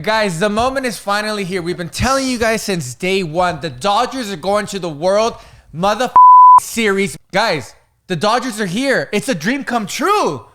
Guys, the moment is finally here. We've been telling you guys since day one. The Dodgers are going to the World Series. Guys, the Dodgers are here. It's a dream come true.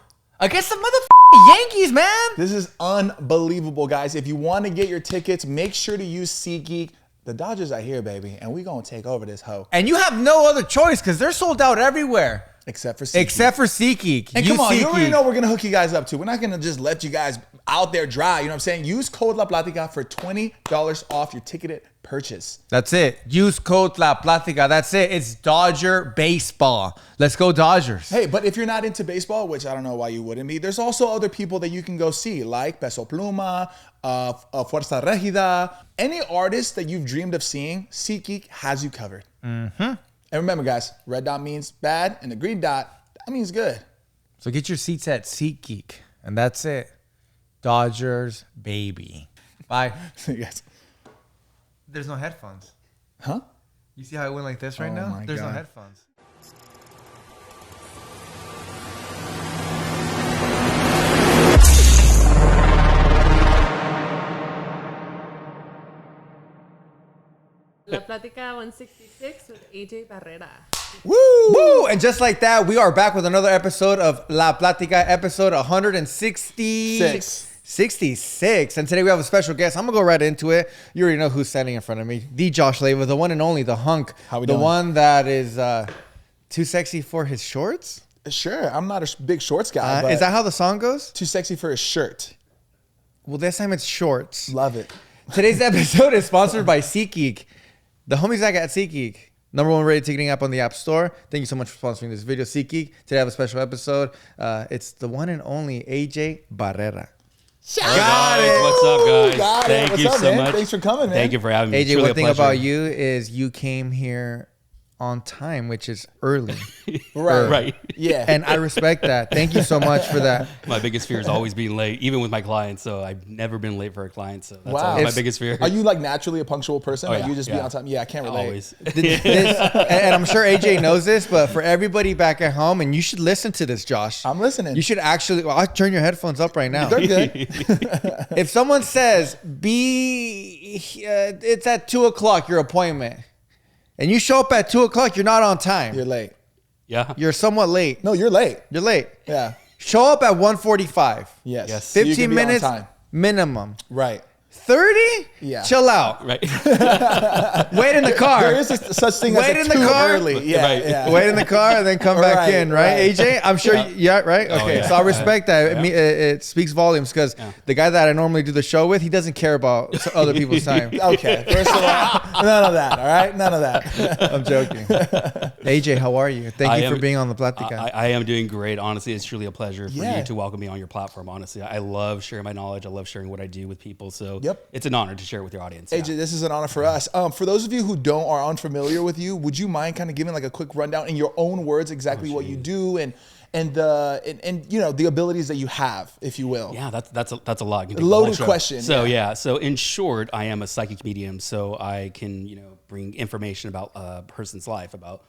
Against the Yankees, man. This is unbelievable, guys. If you want to get your tickets, make sure to use SeatGeek. The Dodgers are here, baby, and we're going to take over this hoe. And you have no other choice because they're sold out everywhere. Except for SeatGeek. SeatGeek. And come on, you already know we're going to hook you guys up too. We're not going to just let you guys out there dry. You know what I'm saying? Use code La Platica for $20 off your ticketed purchase. That's it. Use code La Platica. That's it. It's Dodger baseball. Let's go Dodgers. Hey, but if you're not into baseball, which I don't know why you wouldn't be, there's also other people that you can go see, like Peso Pluma, Fuerza Regida. Any artist that you've dreamed of seeing, SeatGeek has you covered. Mm-hmm. And remember, guys, red dot means bad, and the green dot, that means good. So get your seats at SeatGeek, and that's it. Dodgers, baby. Bye. Yes. There's no headphones. Huh? You see how it went like this right now? There's no headphones. La Plática 166 with AJ Barrera. Woo! Woo! And just like that, we are back with another episode of La Plática, episode 166. And today we have a special guest. I'm going to go right into it. You already know who's standing in front of me. The Josh Leva, the one and only, the hunk. How we doing? The one that is too sexy for his shorts? Sure. I'm not a big shorts guy. But is that how the song goes? too sexy for his shirt. Well, this time it's shorts. Love it. Today's episode is sponsored by SeatGeek. The homies I got at SeatGeek. #1 rated ticketing app on the App Store. Thank you so much for sponsoring this video, SeatGeek. Today I have a special episode. It's the one and only AJ Barrera. Got it. What's up, guys? Thank you so much. Thanks for coming, man. Thank you for having me. AJ, one thing about you is you came here on time, which is early. Right. Yeah. And I respect that. Thank you so much for that. My biggest fear is always being late, even with my clients. So I've never been late for a client. So that's Wow. always my biggest fear. Are you like naturally a punctual person? Oh, Like yeah. you just be on time? Yeah, I can't relate. Always. And I'm sure AJ knows this, but for everybody back at home, and you should listen to this, Josh. I'm listening. You should actually, I'll turn your headphones up right now. They're good. If someone says, it's at 2 o'clock, your appointment, and you show up at 2 o'clock, you're not on time. You're late. Yeah. You're somewhat late. No, you're late. You're late. Yeah. Show up at 1:45. Yes. So you 15 can be on minutes time. minimum. Right. 30? Yeah. Chill out. Right. Wait in the car. There is such thing as Wait a in the too car. early. Yeah, Right. yeah. Wait in the car and then come back Right, in, right, right. AJ? I'm sure, right? Okay, yeah. so I respect that. It speaks volumes because the guy that I normally do the show with, he doesn't care about other people's time. Okay. First of all, none of that. All right. None of that. I'm joking. AJ, how are you? Thank you for being on the Platica. I am doing great. Honestly, it's truly a pleasure for Yeah. you to welcome me on your platform. Honestly, I love sharing my knowledge. I love sharing what I do with people. So Yep. it's an honor to share with your audience. AJ, this is an honor for us. For those of you who are unfamiliar with you, would you mind kind of giving like a quick rundown in your own words exactly what you do and you know the abilities that you have, if you will? Yeah, that's a lot. You can A take the whole loaded show. question, So yeah. so in short, I am a psychic medium. So I can bring information about a person's life, about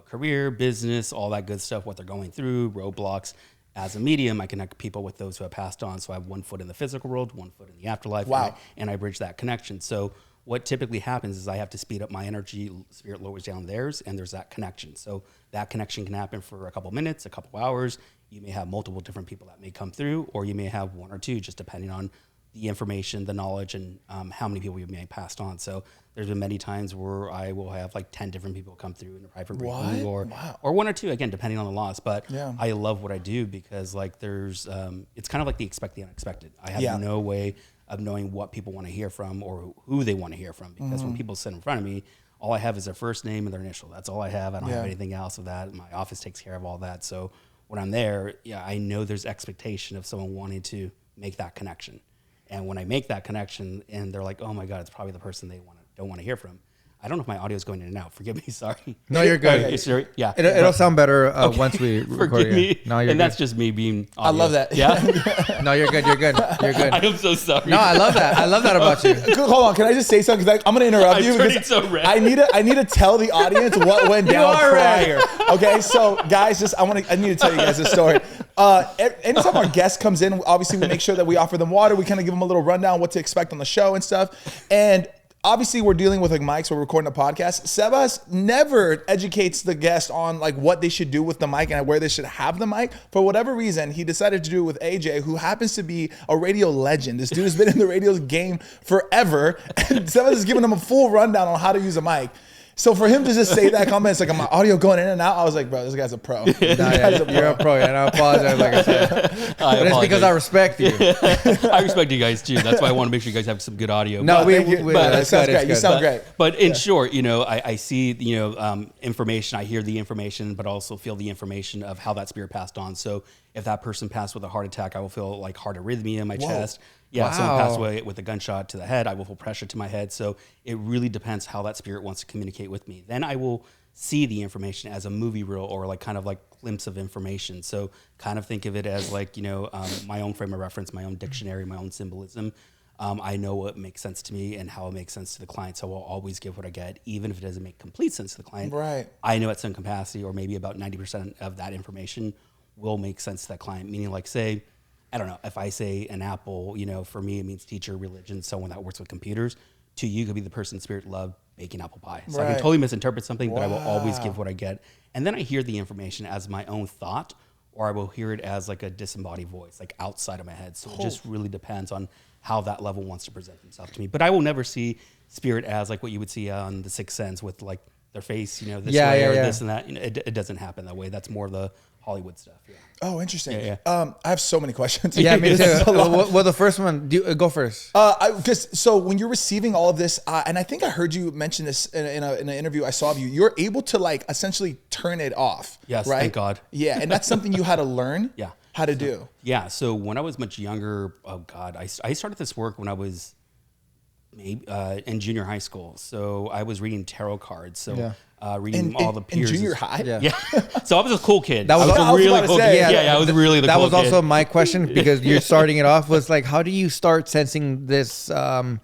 career, business, all that good stuff, what they're going through, roadblocks. As a medium, I connect people with those who have passed on. So I have 1 foot in the physical world, 1 foot in the afterlife. Wow. And I bridge that connection. So what typically happens is I have to speed up my energy, spirit lowers down theirs, and there's that connection. So that connection can happen for a couple minutes, a couple hours. You may have multiple different people that may come through, or you may have 1 or 2, just depending on the information, the knowledge, and how many people you may have passed on. So there's been many times where I will have like 10 different people come through in a private reading, or 1 or 2, again, depending on the loss. But Yeah. I love what I do because like there's, it's kind of like the expect the unexpected. I have no way of knowing what people want to hear from or who they want to hear from, because when people sit in front of me, all I have is their first name and their initial. That's all I have. I don't have anything else of that. My office takes care of all that. So when I'm there, I know there's expectation of someone wanting to make that connection. And when I make that connection and they're like, oh my God, it's probably the person they don't want to hear from. I don't know if my audio is going in and out. Forgive me. Sorry. No, you're good. Yeah. It'll sound better once we record Forgive it. me. No, you're and good. that's just me being I obvious. love that. Yeah. No, you're good. You're good. You're good. I am so sorry. No, I love that. I love that about you. Hold on, can I just say something? Because I'm going to interrupt I'm you. turning Because so red. I need to tell the audience what went down are red. prior. Okay, so guys, I need to tell you guys this story. Anytime our guest comes in, obviously we make sure that we offer them water. We kind of give them a little rundown what to expect on the show and stuff. And obviously we're dealing with like mics. We're recording a podcast. Sebas never educates the guest on like what they should do with the mic and where they should have the mic. For whatever reason, he decided to do it with AJ, who happens to be a radio legend. This dude has been in the radio game forever. And Sebas is giving him a full rundown on how to use a mic. So for him to just say that comment, it's like, my audio going in and out. I was like, bro, this guy's a pro. You're a pro, and I apologize, like I said. But it's because I respect you. I respect you guys too. That's why I want to make sure you guys have some good audio. No, that sounds great. You sound great. But in short, I see, information, I hear the information, but also feel the information of how that spirit passed on. So if that person passed with a heart attack, I will feel like heart arrhythmia in my chest. Yeah, wow. Someone passed away with a gunshot to the head, I will feel pressure to my head. So it really depends how that spirit wants to communicate with me. Then I will see the information as a movie reel or like kind of like glimpse of information. So kind of think of it as like, my own frame of reference, my own dictionary, my own symbolism. I know what makes sense to me and how it makes sense to the client. So I'll always give what I get, even if it doesn't make complete sense to the client. Right. I know at some capacity, or maybe about 90% of that information will make sense to that client. Meaning like, say, I don't know, if I say an apple, for me, it means teacher, religion, someone that works with computers. To you could be the person spirit love baking apple pie. So I can totally misinterpret something, but I will always give what I get. And then I hear the information as my own thought, or I will hear it as like a disembodied voice, like outside of my head. So it just really depends on how that level wants to present himself to me. But I will never see spirit as like what you would see on The Sixth Sense with like their face, this way or this and that. It doesn't happen that way. That's more the Hollywood stuff. Yeah. Oh, interesting. I have so many questions. Yeah, me too. Well, the first one, go first. So when you're receiving all of this, and I think I heard you mention this in an interview I saw of you, you're able to like essentially turn it off. Yes, right? thank God. Yeah, and that's something you had to learn. How to do. Yeah. So when I was much younger, I started this work when I was maybe in junior high school. So I was reading tarot cards. So reading all the peers. In junior high? Yeah. So I was a cool kid. That was a really cool kid. Yeah, I was really the that cool was kid. also my question, because you're starting it off was like, how do you start sensing this, some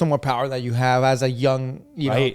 more power that you have as a young,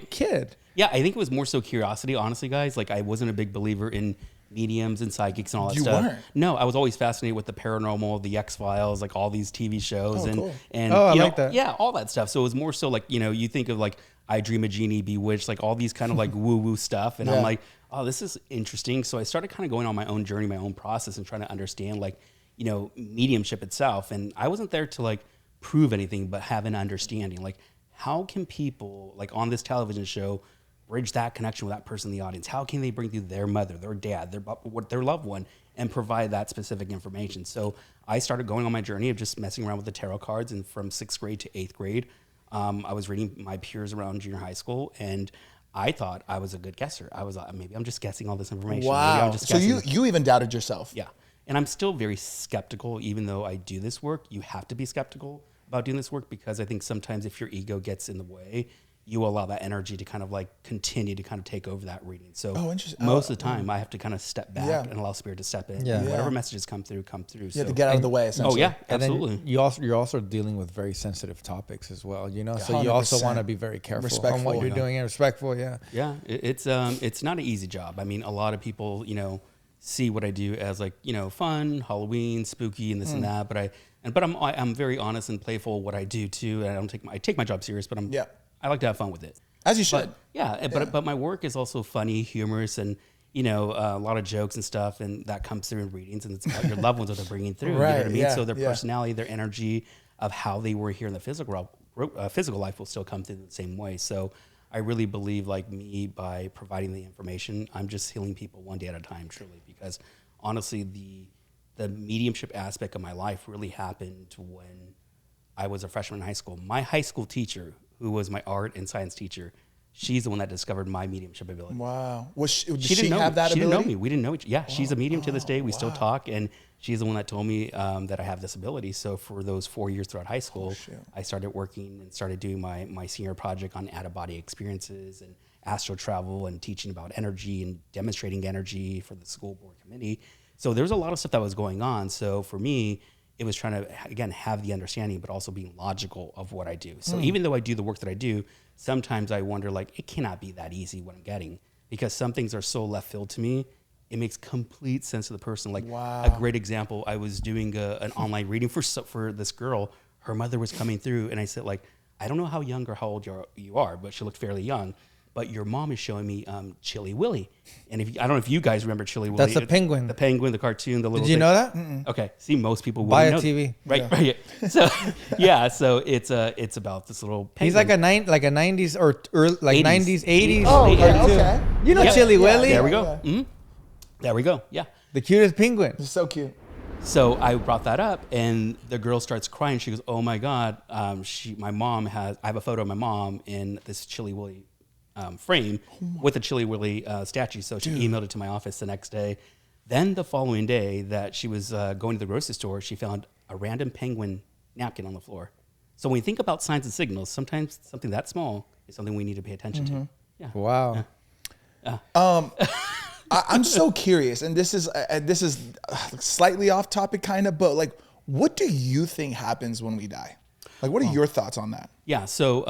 kid? Yeah, I think it was more so curiosity, honestly, guys. Like I wasn't a big believer in mediums and psychics and all that stuff. Weren't? No, I was always fascinated with the paranormal, the X-Files, like all these TV shows and I like that. Yeah, all that stuff. So it was more so like, you think of like I Dream a Genie, Bewitched, like all these kind of like woo-woo stuff. And I'm like, oh, this is interesting. So I started kind of going on my own journey, my own process, and trying to understand like, mediumship itself. And I wasn't there to like prove anything, but have an understanding. Like, how can people like on this television show bridge that connection with that person in the audience? How can they bring through their mother, their dad, their loved one, and provide that specific information? So I started going on my journey of just messing around with the tarot cards, and from 6th grade to 8th grade, I was reading my peers around junior high school, and I thought I was a good guesser. I was maybe I'm just guessing all this information. Wow. Maybe I'm just so guessing. you even doubted yourself. Yeah. And I'm still very skeptical, even though I do this work. You have to be skeptical about doing this work, because I think sometimes if your ego gets in the way, you allow that energy to kind of like continue to kind of take over that reading. So most of the time I have to kind of step back and allow spirit to step in. And whatever messages come through. You have to get out of the way, essentially. Oh yeah, absolutely. And then you're also dealing with very sensitive topics as well, so you also want to be very careful on what you're doing and respectful. Yeah. It's not an easy job. I mean, a lot of people, see what I do as like, fun, Halloween, spooky, and this and that. But I'm very honest and playful what I do too. And I take my job serious, but I like to have fun with it. As you should. But my work is also funny, humorous, and a lot of jokes and stuff, and that comes through in readings, and it's about your loved ones that they're bringing through. You know what I mean? So their personality, their energy of how they were here in the physical life will still come through the same way. So I really believe, like me, by providing the information, I'm just healing people one day at a time, truly. Because honestly, the mediumship aspect of my life really happened when I was a freshman in high school. My high school teacher, who was my art and science teacher, she's the one that discovered my mediumship ability. Wow. Did she have that ability? She didn't know me. We didn't know each other. Yeah, she's a medium to this day. We still talk, and she's the one that told me that I have this ability. So for those 4 years throughout high school, I started working and started doing my senior project on out-of-body experiences and astral travel and teaching about energy and demonstrating energy for the school board committee. So there's a lot of stuff that was going on. So for me, it was trying to, again, have the understanding, but also being logical of what I do. So even though I do the work that I do, sometimes I wonder, like, it cannot be that easy what I'm getting, because some things are so left field to me. it makes complete sense to the person. Like Wow. a great example, I was doing an online reading for this girl. Her mother was coming through, and I said, like, I don't know how young or how old you are, but she looked fairly young. But your mom is showing me Chili Willy. And I don't know if you guys remember Chili Willy. That's a penguin. The penguin, the cartoon, the little Did you thing. know that? Okay. See, most people Buy wouldn't a know. TV. Right, right. Yeah. So, yeah, so it's about this little penguin. He's like a 90s or early, like 80s. 90s, 80s. Oh, okay, cartoon. okay. You know Yeah. Chili Yeah, Willy? There we go. Yeah. Mhm. There we go. Yeah. The cutest penguin. It's so cute. So I brought that up, and the girl starts crying. She goes, "Oh my God, my mom has. I have a photo of my mom in this Chili Willy frame with a Chili Willy statue." So she emailed it to my office the next day. Then the following day, that she was going to the grocery store, she found a random penguin napkin on the floor. So when you think about signs and signals, sometimes something that small is something we need to pay attention to. Yeah. Wow. I'm so curious, and this is slightly off topic, kind of, but like, what do you think happens when we die? Like, what are your thoughts on that? Yeah, so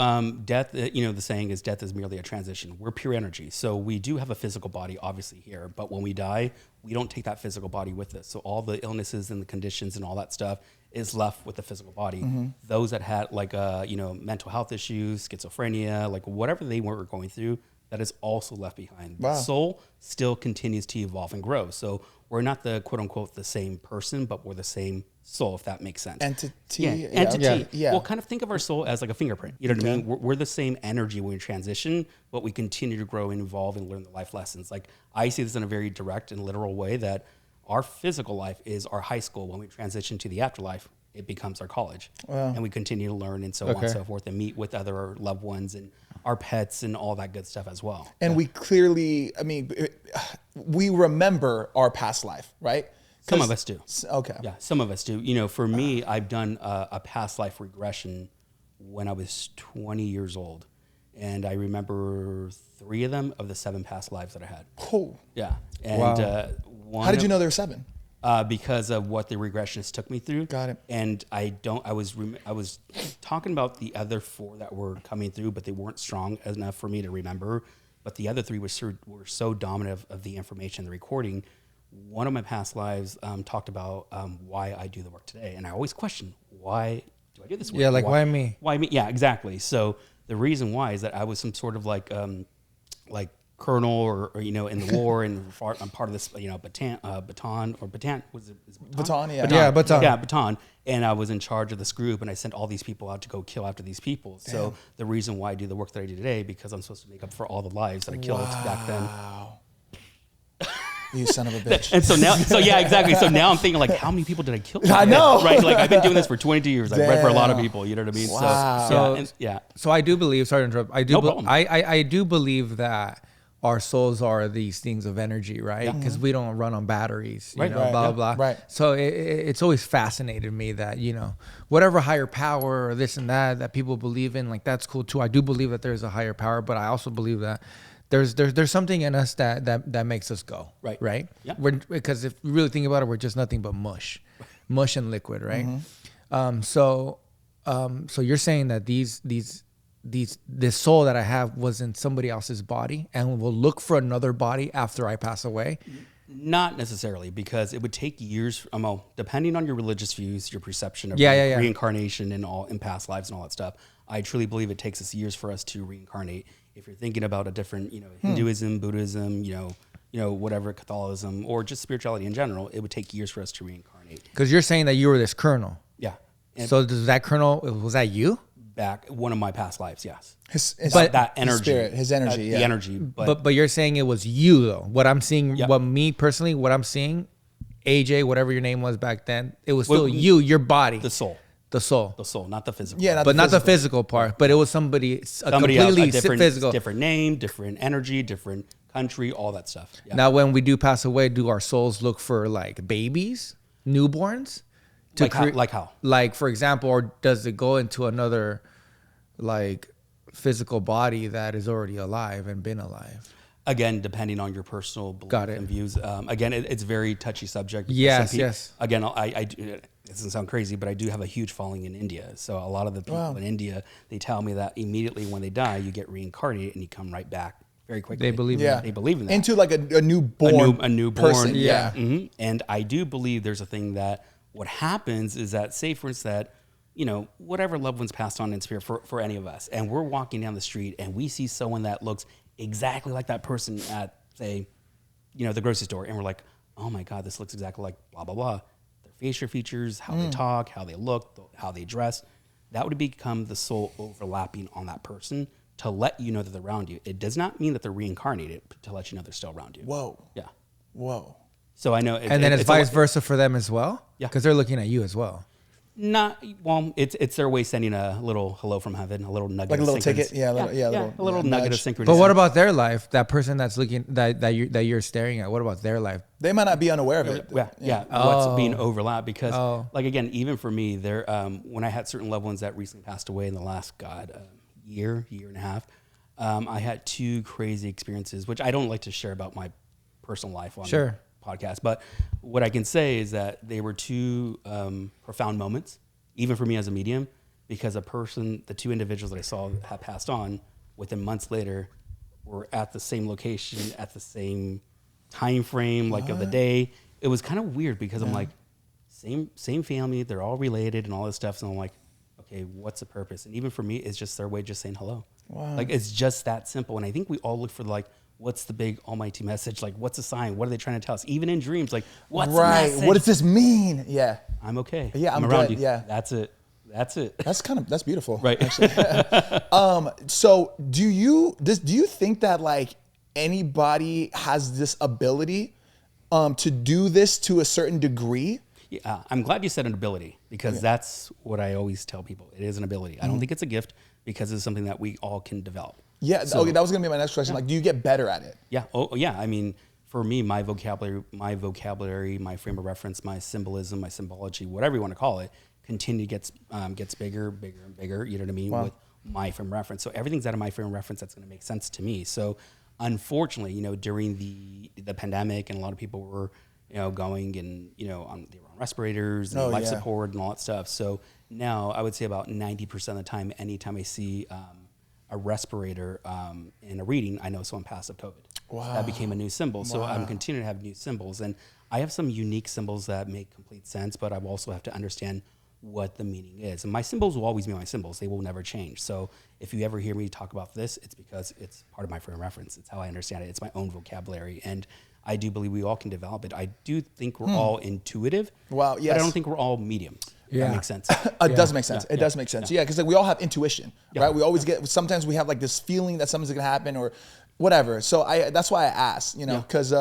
death, the saying is death is merely a transition. We're pure energy. So we do have a physical body, obviously, here. But when we die, we don't take that physical body with us. So all the illnesses and the conditions and all that stuff is left with the physical body. Those that had, like, mental health issues, schizophrenia, like whatever they were going through, that is also left behind. Wow. The soul still continues to evolve and grow. So we're not the quote unquote the same person, but we're the same soul, if that makes sense. Entity. Yeah, Yeah, entity. okay. Yeah. Well, kind of think of our soul as like a fingerprint. You know what I mean? We're the same energy when we transition, but we continue to grow and evolve and learn the life lessons. Like, I see this in a very direct and literal way, that our physical life is our high school. When we transition to the afterlife, it becomes our college. And we continue to learn and so on and so forth, and meet with other loved ones and our pets and all that good stuff as well. And we clearly, I mean, we remember our past life, right? Some of us do. Okay. Yeah, some of us do. You know, for me, I've done a past life regression when I was 20 years old. And I remember 3 of them of the 7 past lives that I had. Cool. Yeah. And How did you know there were 7? Because of what the regressionist took me through. Got it. And I was talking about the other 4 that were coming through, but they weren't strong enough for me to remember. But the other 3 were so dominant of the information, the recording. One of my past lives talked about why I do the work today. And I always question, why do I do this work? Yeah, like, why me? Why me? Yeah, exactly. So the reason why is that I was some sort of like colonel or in the war, and I'm part of this baton. Was it Baton, yeah. Yeah, baton. Yeah, baton. And I was in charge of this group, and I sent all these people out to go kill after these people. So the reason why I do the work that I do today, because I'm supposed to make up for all the lives that I killed back then. Wow. You son of a bitch. And so yeah, exactly. So now I'm thinking, like, how many people did I kill? I know. Right? Like, I've been doing this for 22 years. I've read for a lot of Damn. people. You know what I mean? Wow. So yeah. So I do believe. Sorry to interrupt. I do. No problem. I do believe that our souls are these things of energy, right? Because we don't run on batteries, Right. blah blah blah. Right. So it's always fascinated me that whatever higher power or this and that people believe in, like, that's cool too. I do believe that there's a higher power, but I also believe that there's something in us that makes us go. Right. Right. Yeah. Because if you really think about it, we're just nothing but mush and liquid, right? So you're saying that this soul that I have was in somebody else's body and will look for another body after I pass away? Not necessarily, because it would take years. Depending on your religious views, your perception of Yeah. reincarnation and in past lives and all that stuff, I truly believe it takes us years for us to reincarnate. If you're thinking about a different, Hinduism, Buddhism, whatever, Catholicism, or just spirituality in general, it would take years for us to reincarnate. Because you're saying that you were this colonel. Yeah. And So does that colonel, was that you? back one of my past lives, yes. But That energy, his spirit, his energy, yeah. the energy. But you're saying it was you though. What I'm seeing, Yeah. what I'm seeing, AJ, whatever your name was back then, it was still you, your body, the soul, the soul. not the physical. Yeah, But not the physical part, but it was somebody Somebody else, completely a different, physical. different name, different energy, different country, all that stuff. Yeah. Now, when we do pass away, do our souls look for like babies, newborns? Like how? Like, for example, or does it go into another like physical body that is already alive and been alive? Again, depending on your personal beliefs Got it. and views. Again, it's very touchy subject. because Yes, some people- yes. Again, it doesn't sound crazy, but I do have a huge following in India. So a lot of the people in India, they tell me that immediately when they die, you get reincarnated and you come right back very quickly. They believe Yeah. They believe in that. Into like a newborn a newborn person. Yeah. Mhm. And I do believe there's a thing that what happens is that, say for instance, that, you know, whatever loved ones passed on in spirit for any of us, and we're walking down the street and we see someone that looks exactly like that person at, say, you know, the grocery store, and we're like, oh my God, this looks exactly like blah, blah, blah. Their facial features, how they talk, how they look, how they dress, that would become the soul overlapping on that person to let you know that they're around you. It does not mean that they're reincarnated, but to let you know they're still around you. Whoa. Yeah. Whoa. So I know. And then it's vice versa for them as well? Yeah. Because they're looking at you as well. Not well. It's their way sending a little hello from heaven, a little nugget, Like a little of ticket? synchronicity. Yeah, a little nugget of synchronicity. But what about their life? That person that's looking that you're staring at. What about their life? They might not be unaware of it. Yeah. What's being overlapped? Because, Oh. like, again, even for me, there when I had certain loved ones that recently passed away in the last year and a half, I had 2 crazy experiences, which I don't like to share about my personal life on Sure. the podcast. But what I can say is that they were 2 profound moments, even for me as a medium, because the 2 individuals that I saw have passed on within months later were at the same location at the same time frame, like of the day. It was kind of weird because I'm like, same family, they're all related and all this stuff. So I'm like, okay, what's the purpose? And even for me, it's just their way of just saying hello. Wow. Like, it's just that simple. And I think we all look for, like, what's the big almighty message? Like, what's the sign? What are they trying to tell us? Even in dreams, like, what's the message? What does this mean? Yeah. I'm okay. Yeah, I'm around good. you. Yeah. That's it. That's beautiful. Right. So do you think that like anybody has this ability to do this to a certain degree? Yeah, I'm glad you said an ability, because that's what I always tell people. It is an ability. I don't think it's a gift, because it's something that we all can develop. Yeah. Okay, that was gonna be my next question. Like, do you get better at it? Yeah. Oh, yeah. I mean, for me, my vocabulary, my frame of reference, my symbolism, my symbology, whatever you want to call it, continue gets bigger and bigger. You know what I mean? Wow. With my frame of reference. So everything's out of my frame of reference that's going to make sense to me. So unfortunately, during the pandemic, and a lot of people were, going and, they were on respirators and life support and all that stuff. So now I would say about 90% of the time, anytime I see a respirator in a reading, I know someone passed of COVID. Wow. That became a new symbol. So I'm continuing to have new symbols. And I have some unique symbols that make complete sense, but I also have to understand what the meaning is. And my symbols will always be my symbols. They will never change. So if you ever hear me talk about this, it's because it's part of my frame of reference. It's how I understand it. It's my own vocabulary. And I do believe we all can develop it. I do think we're all intuitive. Wow, yes. But I don't think we're all mediums. If that makes sense. It does make sense. It does make sense. Yeah, because like, we all have intuition, right? We always sometimes we have like this feeling that something's gonna happen or whatever. So that's why I asked, because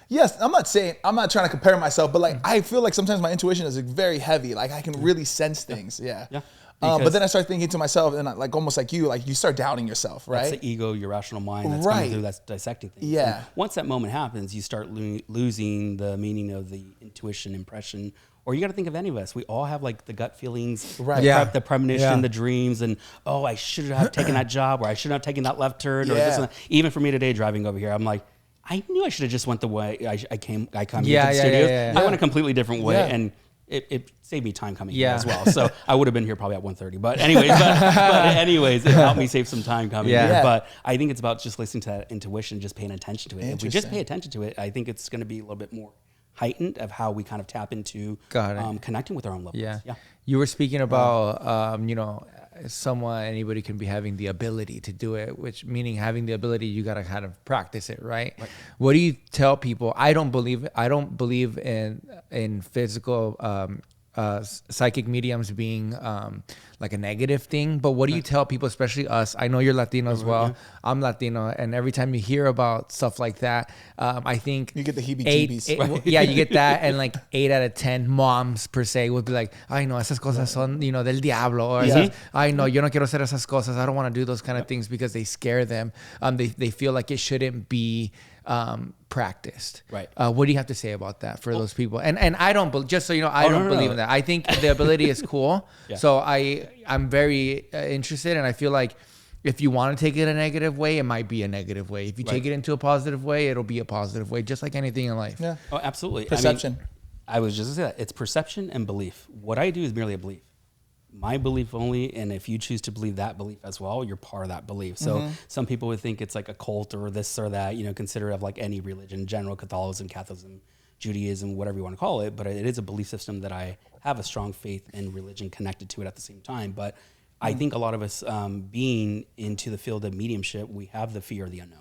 yes, I'm not trying to compare myself, but like I feel like sometimes my intuition is like, very heavy. Like I can really sense things. Yeah. But then I start thinking to myself, and like almost like you start doubting yourself, right? That's the ego, your rational mind that's coming through, that's dissecting things. Yeah. And once that moment happens, you start losing the meaning of the intuition, impression. Or you got to think of any of us. We all have like the gut feelings, Right? The premonition, the dreams, and I should have taken that job, or I should have taken that left turn, or this. And that. Even for me today, driving over here, I'm like, I knew I should have just went the way I come here to the studios. I went a completely different way, and it saved me time coming here as well. So I would have been here probably at 1:30. But anyways, it helped me save some time coming here. But I think it's about just listening to that intuition, just paying attention to it. If we just pay attention to it, I think it's going to be a little bit more heightened of how we kind of tap into connecting with our own levels. Yeah. You were speaking about, anybody can be having the ability to do it, which meaning having the ability, you got to kind of practice it, right? What do you tell people? I don't believe in physical, psychic mediums being like a negative thing, but what do you tell people, especially us? I know you're Latino as well. I'm Latino, and every time you hear about stuff like that, I think you get the heebie-jeebies. You get that, and like 8 out of 10 moms per se would be like, "Ay no, esas cosas son del diablo," or "Ay no, yo no quiero hacer esas cosas. I don't want to do those kind of things," because they scare them. They feel like it shouldn't be practiced. Right. What do you have to say about that for those people? And I don't, just so you know, I don't believe in that. I think the ability is cool. So I'm very interested, and I feel like if you want to take it a negative way, it might be a negative way. If you take it into a positive way, it'll be a positive way, just like anything in life. Yeah. Oh, absolutely. Perception. I was just going to say that. It's perception and belief. What I do is merely a belief. my belief only, and if you choose to believe that belief as well, you're part of that belief. So some people would think it's like a cult or this or that, you know, consider it of like any religion in general, Catholicism, Catholicism, Judaism, whatever you want to call it, but it is a belief system that I have a strong faith and religion connected to it at the same time. But I think a lot of us being into the field of mediumship, we have the fear of the unknown.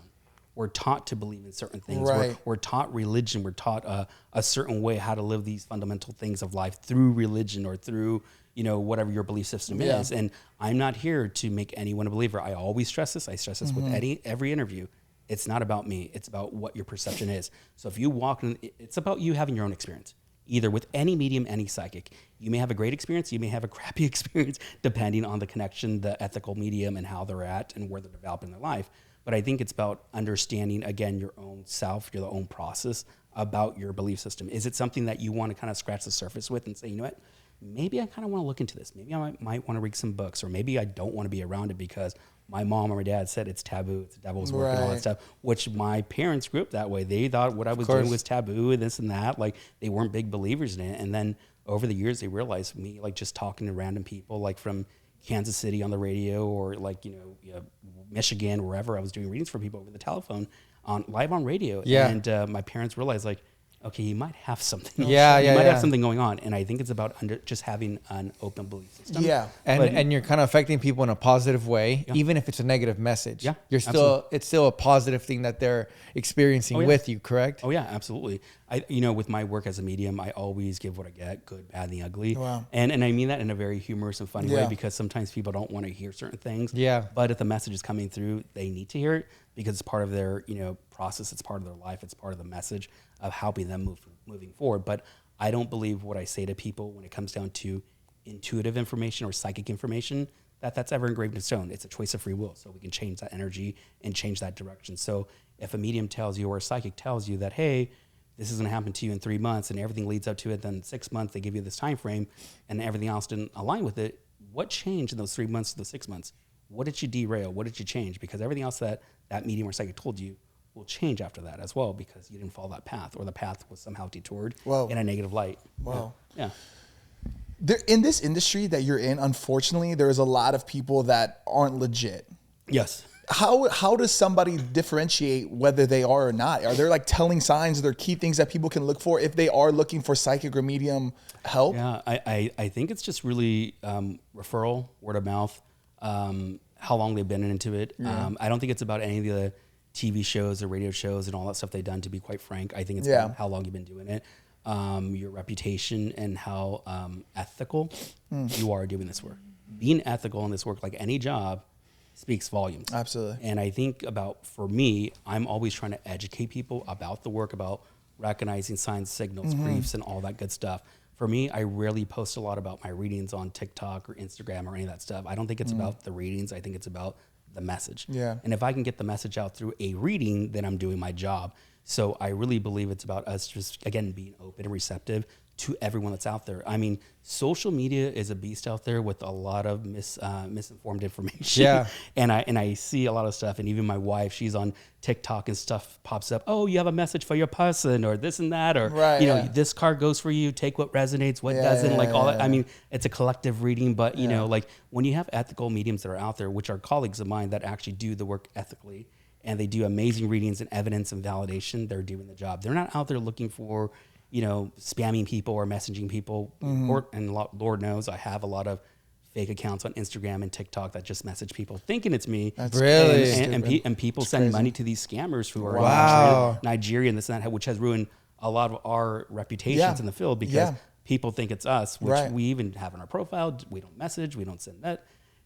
We're taught to believe in certain things. Right. We're taught religion. We're taught a certain way how to live these fundamental things of life through religion or through, you know, whatever your belief system is. And I'm not here to make anyone a believer. I always stress this. I stress this with every interview. It's not about me. It's about what your perception is. So if you walk in, it's about you having your own experience, either with any medium, any psychic. You may have a great experience. You may have a crappy experience, depending on the connection, the ethical medium, and how they're at and where they're developing their life. But I think it's about understanding, again, your own self, your own process about your belief system. Is it something that you want to kind of scratch the surface with and say, you know what, maybe I kind of want to look into this. Maybe I might want to read some books, or maybe I don't want to be around it because my mom or my dad said it's taboo, it's the devil's work and all that stuff, which my parents grew up that way. They thought what I was doing was taboo and this and that. Like, they weren't big believers in it. And then over the years, they realized me, like, just talking to random people, like from Kansas City on the radio, or like, you know, Michigan, wherever I was doing readings for people over the telephone live on radio. Yeah. And my parents realized, like, okay, you might have something. You might have something going on. And I think it's about just having an open belief system. Yeah. And you're kind of affecting people in a positive way, even if it's a negative message. Yeah, You're still, it's still a positive thing that they're experiencing with you, correct? Oh yeah, absolutely. You know, with my work as a medium, I always give what I get, good, bad, and the ugly. Wow. And I mean that in a very humorous and funny way, because sometimes people don't want to hear certain things. Yeah. But if the message is coming through, they need to hear it because it's part of their, you know, process. It's part of their life. It's part of the message of helping them moving forward. But I don't believe what I say to people when it comes down to intuitive information or psychic information, that's ever engraved in stone. It's a choice of free will. So we can change that energy and change that direction. So if a medium tells you or a psychic tells you that, hey, this is going to happen to you in 3 months and everything leads up to it, then 6 months, they give you this time frame and everything else didn't align with it, what changed in those 3 months to the 6 months? What did you derail? What did you change? Because everything else that medium or psychic told you will change after that as well, because you didn't follow that path, or the path was somehow detoured in a negative light. Wow. Yeah. In this industry that you're in, unfortunately, there is a lot of people that aren't legit. Yes. How does somebody differentiate whether they are or not? Are there like telling signs? Are there key things that people can look for if they are looking for psychic or medium help? Yeah, I think it's just really referral, word of mouth, how long they've been into it. Yeah. I don't think it's about any of the TV shows or radio shows and all that stuff they've done, to be quite frank. I think it's about how long you've been doing it, your reputation, and how ethical you are doing this work. Being ethical in this work, like any job, speaks volumes. Absolutely. And I think for me, I'm always trying to educate people about the work, about recognizing signs, signals, briefs, and all that good stuff. For me, I rarely post a lot about my readings on TikTok or Instagram or any of that stuff. I don't think it's about the readings. I think it's about the message. Yeah. And if I can get the message out through a reading, then I'm doing my job. So I really believe it's about us just, again, being open and receptive to everyone that's out there. I mean, social media is a beast out there with a lot of misinformed information. Yeah. and I see a lot of stuff. And even my wife, she's on TikTok and stuff pops up. Oh, you have a message for your person, or this and that, or this card goes for you. Take what resonates, what doesn't, all that. I mean, it's a collective reading, but you know, like when you have ethical mediums that are out there, which are colleagues of mine that actually do the work ethically, and they do amazing readings and evidence and validation, they're doing the job. They're not out there looking for, spamming people or messaging people. Lord knows I have a lot of fake accounts on Instagram and TikTok that just message people thinking it's me. That's really and people send money to these scammers who are in Nigeria and this and that, which has ruined a lot of our reputations in the field, because people think it's us, which we even have in our profile. We don't message, we don't send that.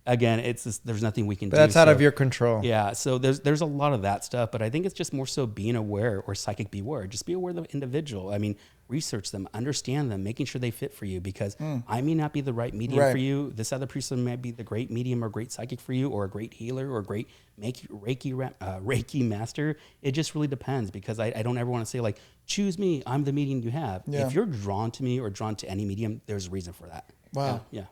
Again, it's just, there's nothing we can do. That's out of your control. Yeah, so there's a lot of that stuff, but I think it's just more so being aware, or psychic beware. Just be aware of the individual. I mean, research them, understand them, making sure they fit for you, because I may not be the right medium for you. This other person might be the great medium or great psychic for you, or a great healer, or a great Reiki master. It just really depends, because I don't ever want to say like, choose me, I'm the medium you have. Yeah. If you're drawn to me or drawn to any medium, there's a reason for that. Wow. Yeah.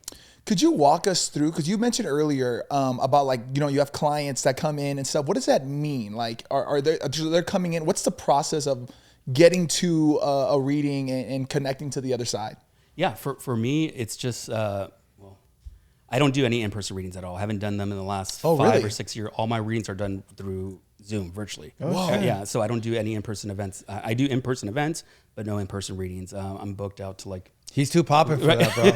Could you walk us through, because you mentioned earlier about you have clients that come in and stuff. What does that mean? Like, they're coming in? What's the process of getting to a reading and connecting to the other side? Yeah, for me, it's just, I don't do any in-person readings at all. I haven't done them in the last 5 really? or 6 years. All my readings are done through Zoom virtually. Whoa. Yeah, so I don't do any in-person events. I do in-person events, but no in-person readings. I'm booked out to like. He's too popping for that, bro.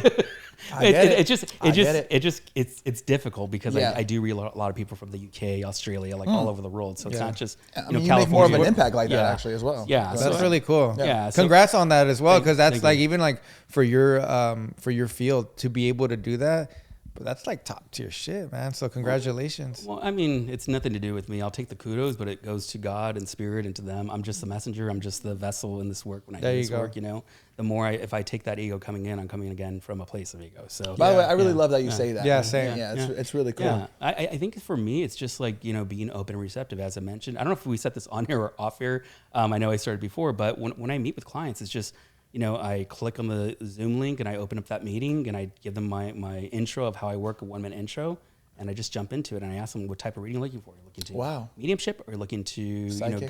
It's difficult because Yeah. I do read a lot of people from the UK, Australia, like all over the world. So it's not just I mean, you make more of an impact like that actually as well. Yeah, That's really cool. Yeah, so- Congrats on that as well, because that's thank like you. even like for your field to be able to do that. But that's like top tier shit, man. So congratulations. Well, I mean, it's nothing to do with me. I'll take the kudos, but it goes to God and spirit and to them. I'm just the messenger. I'm just the vessel in this work when I do this work, you know. The more if I take that ego coming in, I'm coming again from a place of ego. So By the way, I really love that you say that. Yeah, same. Yeah, it's really cool. yeah, I think for me, it's just like, you know, being open and receptive, as I mentioned. I don't know if we set this on here or off here. I know I started before, but when I meet with clients, it's just, you know, I click on the Zoom link and I open up that meeting and I give them my intro of how I work, a 1-minute intro, and I just jump into it and I ask them what type of reading you're looking for. You're looking to mediumship, or you're looking to Psychic. you know,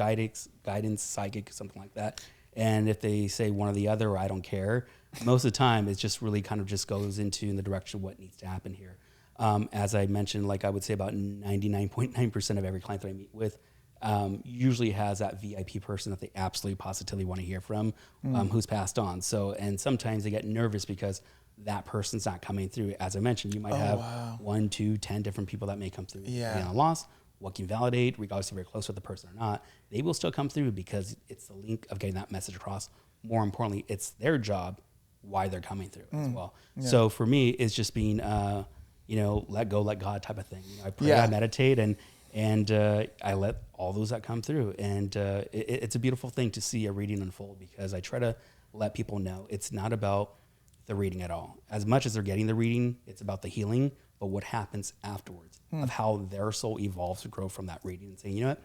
guidance, psychic, something like that. And if they say one or the other, or I don't care, most of the time it just really kind of just goes into the direction of what needs to happen here. As I mentioned, like I would say about 99.9% of every client that I meet with usually has that VIP person that they absolutely positively want to hear from, who's passed on. So, and sometimes they get nervous because that person's not coming through. As I mentioned, you might have 1, 2, 10 different people that may come through. Yeah. On loss, what can validate, regardless if you're close with the person or not, they will still come through because it's the link of getting that message across. More importantly, it's their job why they're coming through as well. Yeah. So for me, it's just being, you know, let go, let God type of thing. You know, I pray, I meditate, and I let all those that come through. And it's a beautiful thing to see a reading unfold, because I try to let people know it's not about the reading at all. As much as they're getting the reading, it's about the healing, but what happens afterwards of how their soul evolves to grow from that reading and saying, you know what,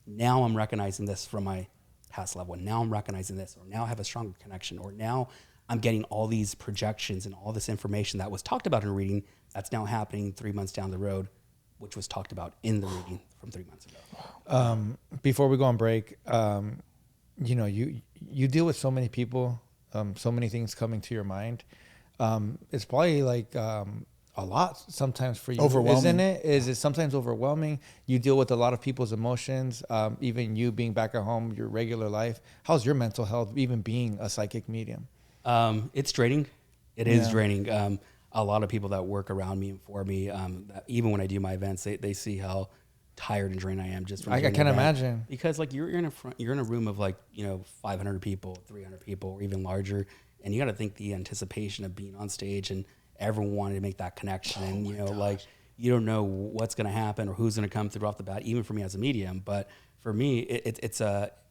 now I'm recognizing this from my past loved one. Now I'm recognizing this, or now I have a stronger connection, or now I'm getting all these projections and all this information that was talked about in a reading that's now happening 3 months down the road, which was talked about in the reading from 3 months ago. Before we go on break, you know, you deal with so many people, so many things coming to your mind. It's probably like a lot sometimes for you, overwhelming, isn't it? Is it sometimes overwhelming? You deal with a lot of people's emotions, even you being back at home, your regular life. How's your mental health, even being a psychic medium? It's draining. It is draining. A lot of people that work around me and for me, that even when I do my events, they see how tired and drained I am just from. I can imagine, because like you're in a room of like, you know, 500 people, 300 people, or even larger, and you got to think the anticipation of being on stage and everyone wanting to make that connection, and you know, like you don't know what's going to happen or who's going to come through off the bat. Even for me as a medium, but for me,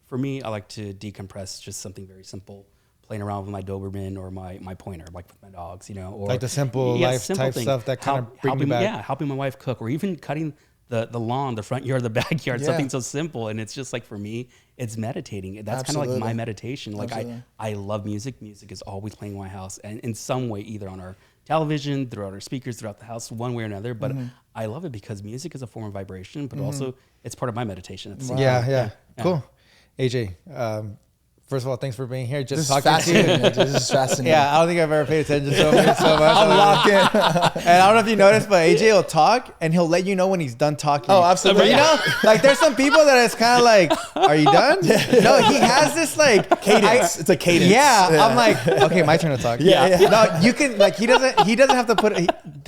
for me, I like to decompress, just something very simple. Playing around with my Doberman or my pointer, like with my dogs, you know, or like the simple life type thing. Stuff that kind of bring you back. Yeah, helping my wife cook, or even cutting the lawn, the front yard, the backyard, something so simple. And it's just like, for me, it's meditating. That's kind of like my meditation. Like I love music. Music is always playing in my house, and in some way, either on our television, throughout our speakers, throughout the house, one way or another. But I love it because music is a form of vibration, but also it's part of my meditation. Yeah. Cool. AJ, first of all, thanks for being here. Just talking to you. This is fascinating. Yeah, I don't think I've ever paid attention so much. I'm locked in. And I don't know if you noticed, but AJ will talk and he'll let you know when he's done talking. Oh, absolutely. You know, like there's some people that it's kind of like, are you done? No, he has this like cadence. It's a cadence. Yeah, I'm like, okay, my turn to talk. Yeah. No, you can like he doesn't have to put.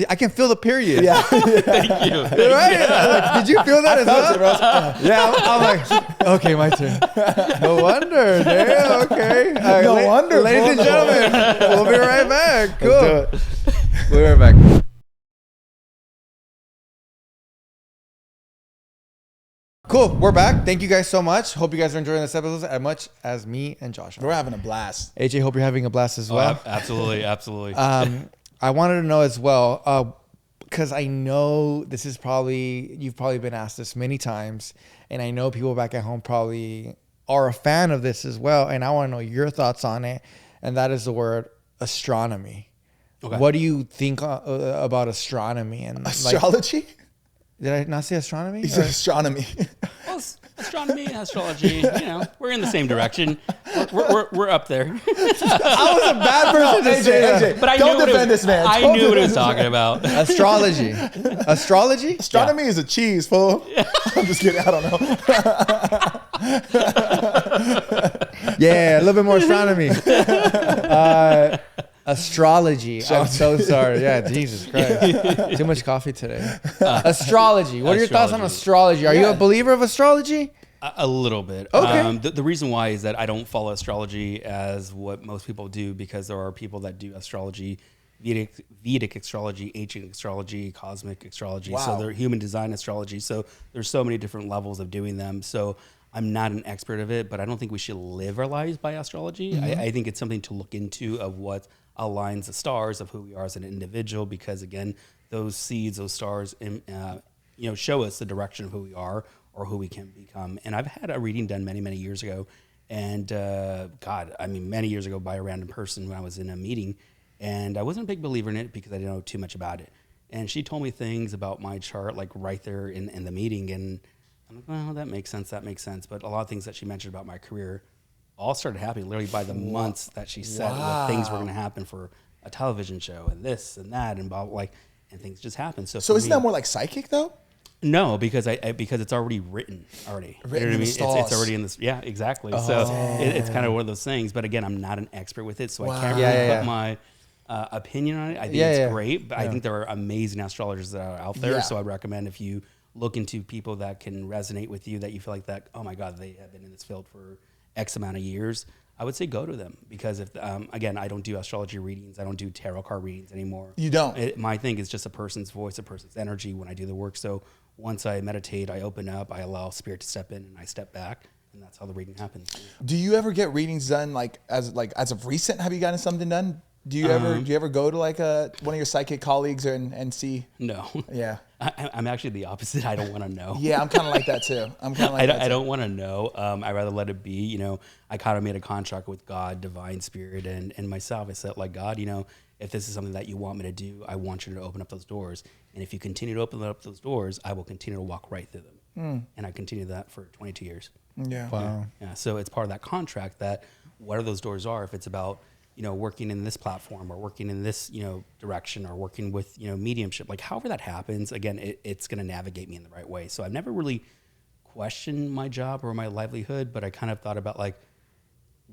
I can feel the period. Yeah. Thank you. Right? Like, did you feel that as well? Yeah. I'm like, okay, my turn. No wonder. Damn. Okay. No wonder. Ladies and gentlemen, we'll be right back. Cool. We'll be right back. Cool. We're back. Thank you guys so much. Hope you guys are enjoying this episode as much as me and Josh are. We're having a blast. AJ, hope you're having a blast as well. Absolutely. Absolutely. I wanted to know as well, because I know this is you've probably been asked this many times, and I know people back at home probably are a fan of this as well, and I want to know your thoughts on it, and that is the word astronomy. Okay. What do you think about astronomy and astrology? Like, did I not say astronomy? He said astronomy. Well, astronomy, astrology, you know, we're in the same direction. We're up there. I was a bad person to say that. AJ, But I don't knew defend this man. I Don't knew what he defend was this talking man. about. Astrology. Astrology? Astronomy is a cheese, fool. I'm just kidding. I don't know. Yeah, a little bit more astronomy. Astrology. I'm so sorry. Yeah, Jesus Christ. Too much coffee today. Astrology. What are your thoughts on astrology? Are you a believer of astrology? A little bit. Okay. The reason why is that I don't follow astrology as what most people do, because there are people that do astrology, Vedic astrology, ancient astrology, cosmic astrology. Wow. So they're human design astrology. So there's so many different levels of doing them. So I'm not an expert of it, but I don't think we should live our lives by astrology. I think it's something to look into of what aligns the stars of who we are as an individual, because again, those seeds, those stars, show us the direction of who we are or who we can become. And I've had a reading done many, many years ago. And many years ago by a random person when I was in a meeting. And I wasn't a big believer in it because I didn't know too much about it. And she told me things about my chart, like right there in the meeting. And I'm like, well, that makes sense. But a lot of things that she mentioned about my career all started happening literally by the months that she said what things were going to happen for a television show and this and that and and things just happen. So So isn't that more like psychic though? No, because because it's already written already. Written You know in what I the mean? stars. It's already in this. Yeah, exactly. So it's kind of one of those things. But again, I'm not an expert with it, so I can't really put my opinion on it. I think it's great, but I think there are amazing astrologers that are out there. Yeah. So I'd recommend if you look into people that can resonate with you, that you feel like that, oh my God, they have been in this field for X amount of years, I would say go to them. Because if again, I don't do astrology readings, I don't do tarot card readings anymore. You don't? My thing is just a person's voice, a person's energy when I do the work. So once I meditate, I open up, I allow spirit to step in, and I step back, and that's how the reading happens. Do you ever get readings done as of recent? Have you gotten something done? Do you ever go to like one of your psychic colleagues and see? No. Yeah. I'm actually the opposite. I don't want to know. Yeah, I'm kind of like that too. I don't want to know. I rather let it be. You know, I kind of made a contract with God, divine spirit, and myself. I said, like, God, you know, if this is something that you want me to do, I want you to open up those doors. And if you continue to open up those doors, I will continue to walk right through them. And I continued that for 22 years. Yeah. Wow. Yeah. So it's part of that contract that whatever those doors are, if it's about, you know, working in this platform or working in this, you know, direction or working with, you know, mediumship, like however that happens, again, it's going to navigate me in the right way. So I've never really questioned my job or my livelihood, but I kind of thought about like,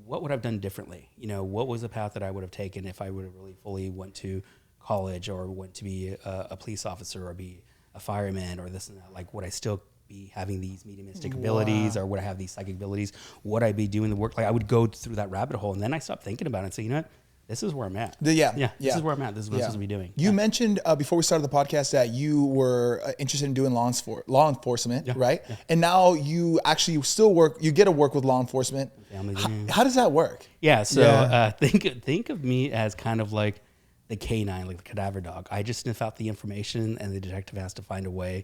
what would I have done differently? You know, what was the path that I would have taken if I would have really fully went to college or went to be a police officer or be a fireman or this and that? Like, would I still be having these mediumistic abilities, or would I have these psychic abilities? Would I be doing the work? Like, I would go through that rabbit hole, and then I stopped thinking about it and say, you know what? This is where I'm at. This is where I'm at. This is what I'm supposed to be doing. You mentioned before we started the podcast that you were interested in doing law enforcement, right? Yeah. And now you actually still work. You get to work with law enforcement. How does that work? Yeah. So think of me as kind of like the canine, like the cadaver dog. I just sniff out the information, and the detective has to find a way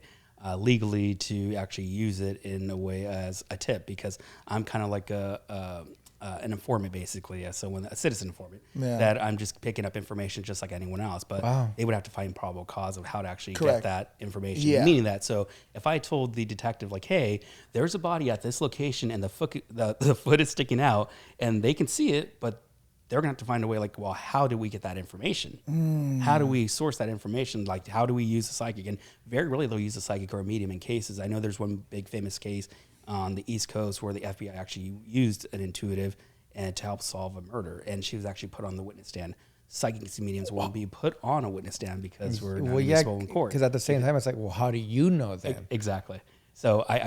legally to actually use it in a way as a tip, because I'm kind of like an informant, basically. So when a citizen informant, that I'm just picking up information just like anyone else, but they would have to find probable cause of how to actually get that information. Meaning that, so if I told the detective like, hey, there's a body at this location and the foot is sticking out and they can see it, but they're gonna have to find a way, like, well, how do we get that information? How do we source that information? Like, how do we use a psychic? And very rarely they'll use a psychic or a medium in cases. I know there's one big famous case on the East Coast where the FBI actually used an intuitive and to help solve a murder, and she was actually put on the witness stand. Psychics and mediums won't be put on a witness stand because we're not admissible in court. Because at the same time, it's like, well, how do you know that? Exactly. So I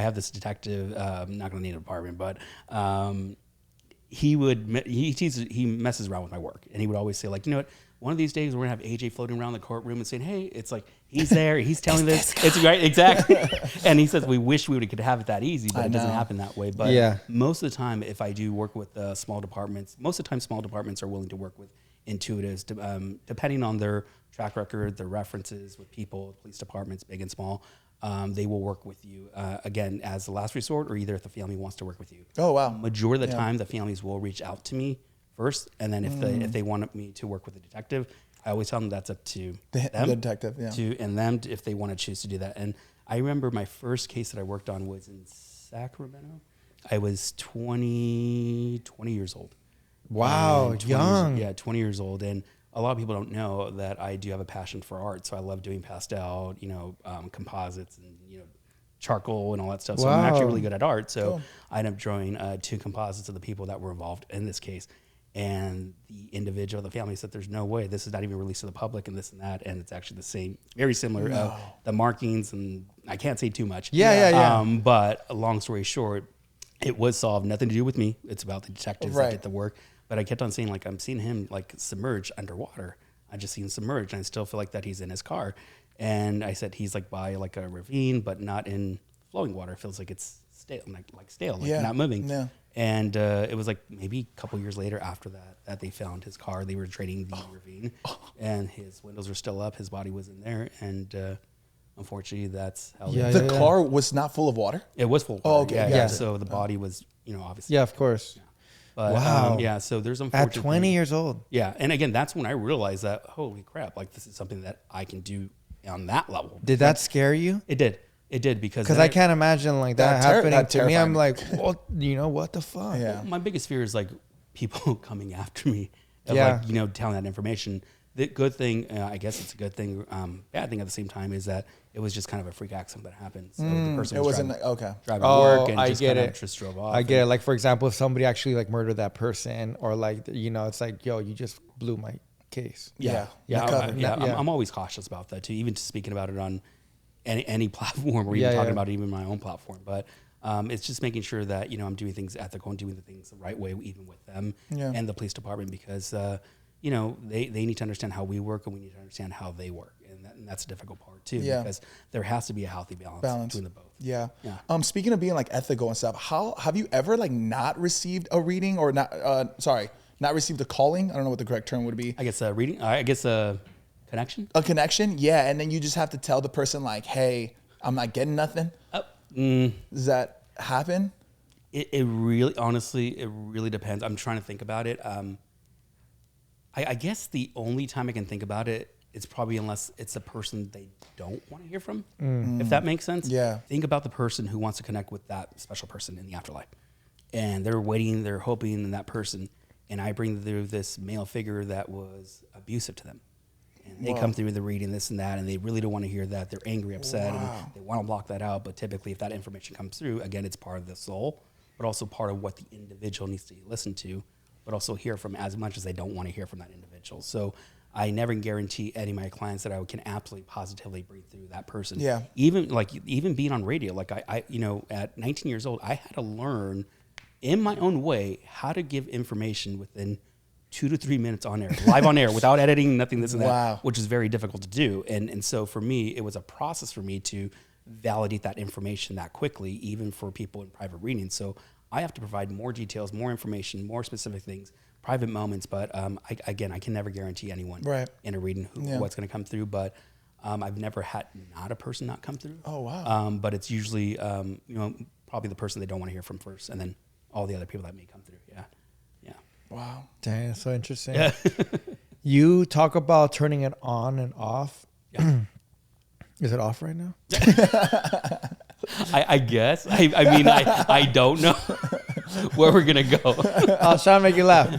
have this detective. I'm not going to need an apartment, but he messes around with my work, and he would always say, like, you know what? One of these days we're gonna have AJ floating around the courtroom and saying, "Hey, it's like he's there, he's telling this, it's right, exactly." And he says, "We wish we could have it that easy, but it doesn't happen that way." But most of the time, if I do work with small departments, most of the time small departments are willing to work with intuitives, depending on their track record, their references with people, police departments, big and small. They will work with you again as the last resort, or either if the family wants to work with you. Oh wow! Majority of the time, the families will reach out to me first, and then if they want me to work with a detective, I always tell them that's up to them, the detective, and them if they want to choose to do that. And I remember my first case that I worked on was in Sacramento. I was 20 years old. Wow, And 20 young. Years, 20 years old. And a lot of people don't know that I do have a passion for art. So I love doing pastel, composites and, charcoal and all that stuff. So I'm actually Wow. really good at art. So Cool. I ended up drawing 2 composites of the people that were involved in this case. And the individual, the family said, there's no way, this is not even released to the public and this and that. And it's actually the same, very similar, the markings, and I can't say too much. Yeah. But long story short, it was solved. Nothing to do with me. It's about the detectives that did the work. But I kept on saying, like, I'm seeing him like submerged underwater. I just seen him submerged, and I still feel like that he's in his car. And I said he's like by like a ravine, but not in flowing water. It feels like it's stale, like not moving. Yeah. And it was like maybe a couple years later after that they found his car. They were draining the ravine, and his windows were still up. His body was in there, and unfortunately, that's how The car was not full of water? it was full. Of Oh, water. okay. Yeah. Yeah. So the body was, obviously. Yeah, of course. But, Wow. So there's At unfortunately 20 years old. Yeah, and again, that's when I realized that holy crap, like this is something that I can do on that level. Did that scare you? It did because Because I can't imagine like that happening that to me. I'm terrifying. like, what the fuck? Yeah. My biggest fear is like people coming after me, of Yeah. like telling that information. The good thing, I guess it's a good thing. Bad thing at the same time is that it was just kind of a freak accident that happened. So the person It was wasn't driving Oh, to work and I just get kind of it. just drove off. I get it. Like, for example, if somebody actually like murdered that person, or like, it's like, yo, you just blew my case. Yeah. Yeah, Not covered. I'm always cautious about that too. Even speaking about it on any platform, or even Yeah, talking yeah. about it even my own platform. But it's just making sure that I'm doing things ethical and doing the things the right way, even with them and the police department, because they need to understand how we work, and we need to understand how they work, and that's a difficult part too. Yeah. Because there has to be a healthy balance between the both. Yeah. Yeah. Speaking of being like ethical and stuff, how have you ever like not received a reading or not received a calling? I don't know what the correct term would be. I guess reading. I guess a connection. A connection? Yeah. And then you just have to tell the person like, hey, I'm not getting nothing. Does that happen? It really, honestly, it really depends. I'm trying to think about it. I guess the only time I can think about it is probably unless it's a person they don't want to hear from, if that makes sense. Yeah. Think about the person who wants to connect with that special person in the afterlife. And they're waiting, they're hoping in that person. And I bring through this male figure that was abusive to them. And they come through the reading, this and that, and they really don't want to hear that. They're angry, upset, and they want to block that out. But typically, if that information comes through, again, it's part of the soul, but also part of what the individual needs to listen to, but also hear from as much as they don't want to hear from that individual. So I never guarantee any of my clients that I can absolutely positively bring through that person. Yeah. Even being on radio, like I at 19 years old, I had to learn in my own way how to give information within 2 to 3 minutes on air, live on air, without editing, nothing, this and that, Wow. which is very difficult to do. And so for me, it was a process for me to validate that information that quickly, even for people in private readings. So I have to provide more details, more information, more specific things, private moments. But I can never guarantee anyone in a reading what's going to come through. But I've never had not a person not come through. Oh, wow. But it's usually probably the person they don't want to hear from first, and then all the other people that may come through. Yeah. Wow. Dang, that's so interesting. Yeah. You talk about turning it on and off. Yeah. Is it off right now? I guess. I mean, I don't know where we're going to go. I was trying to make you laugh.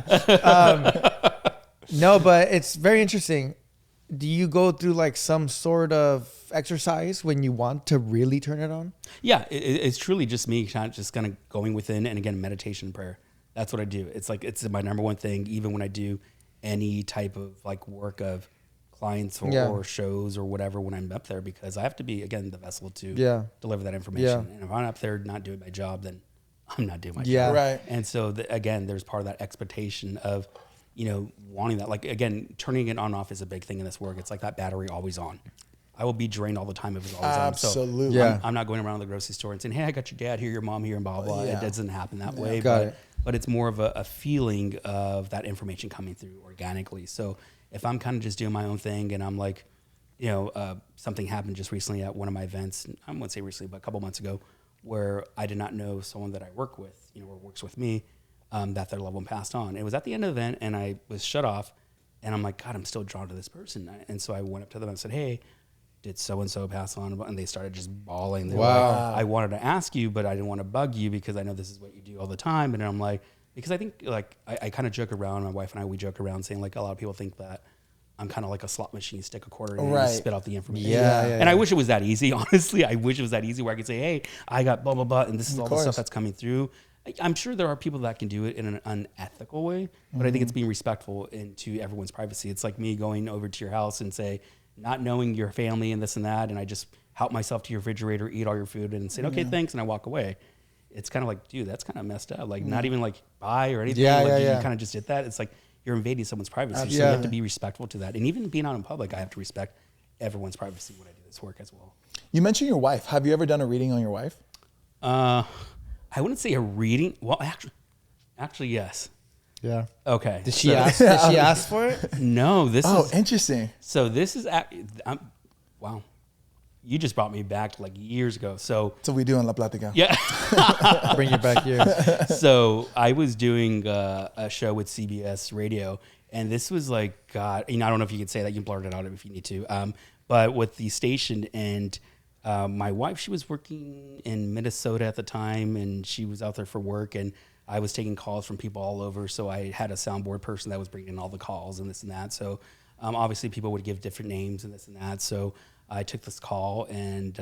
No, but it's very interesting. Do you go through like some sort of exercise when you want to really turn it on? Yeah, it's truly just me kind of going within, and again, meditation and prayer. That's what I do. It's like, it's my number one thing, even when I do any type of like work of clients or shows or whatever, when I'm up there, because I have to be, again, the vessel to deliver that information. And if I'm up there not doing my job, then I'm not doing my job. Right. And so again, there's part of that expectation of, wanting that, like, again, turning it on and off is a big thing in this work. It's like that battery always on. I will be drained all the time if it's always Absolutely. on. So Yeah. I'm not going around the grocery store and saying, hey, I got your dad here, your mom here, and blah, blah. Yeah. It doesn't happen that way. Got it. But it's more of a feeling of that information coming through organically. So if I'm kind of just doing my own thing and I'm like, something happened just recently at one of my events, I wouldn't say recently, but a couple months ago, where I did not know someone that I work with, or works with me, that their loved one passed on. It was at the end of the event, and I was shut off, and I'm like, God, I'm still drawn to this person. And so I went up to them and said, hey, did so-and-so pass on? And they started just bawling. They were Wow. like, I wanted to ask you, but I didn't want to bug you because I know this is what you do all the time. And I'm like, because I think like, I kind of joke around, my wife and I, we joke around saying like a lot of people think that I'm kind of like a slot machine, stick a quarter in and Right. spit out the information. Yeah. And I wish it was that easy, honestly. I wish it was that easy where I could say, hey, I got blah, blah, blah, and this is all the stuff that's coming through. I'm sure there are people that can do it in an unethical way, but I think it's being respectful into everyone's privacy. It's like me going over to your house and say, not knowing your family and this and that, and I just help myself to your refrigerator, eat all your food, and say, okay, thanks, and I walk away. It's kind of like, dude, that's kind of messed up. Like, not even like bye or anything. Yeah, like, yeah. You kind of just did that. It's like you're invading someone's privacy. So you Yeah. have to be respectful to that. And even being out in public, I have to respect everyone's privacy when I do this work as well. You mentioned your wife. Have you ever done a reading on your wife? I wouldn't say a reading. Well, actually, yes. Yeah. Okay. Did she ask for it? No, this Oh, is interesting. so. This is wow. You just brought me back to like years ago. So So we do in La Platica. yeah. Bring you back here. So I was doing a show with CBS Radio, and this was like, God, I don't know if you could say that. You can blurt it out if you need to. But with the station, and my wife, she was working in Minnesota at the time, and she was out there for work, and I was taking calls from people all over. So I had a soundboard person that was bringing in all the calls and this and that. So obviously people would give different names and this and that. So I took this call and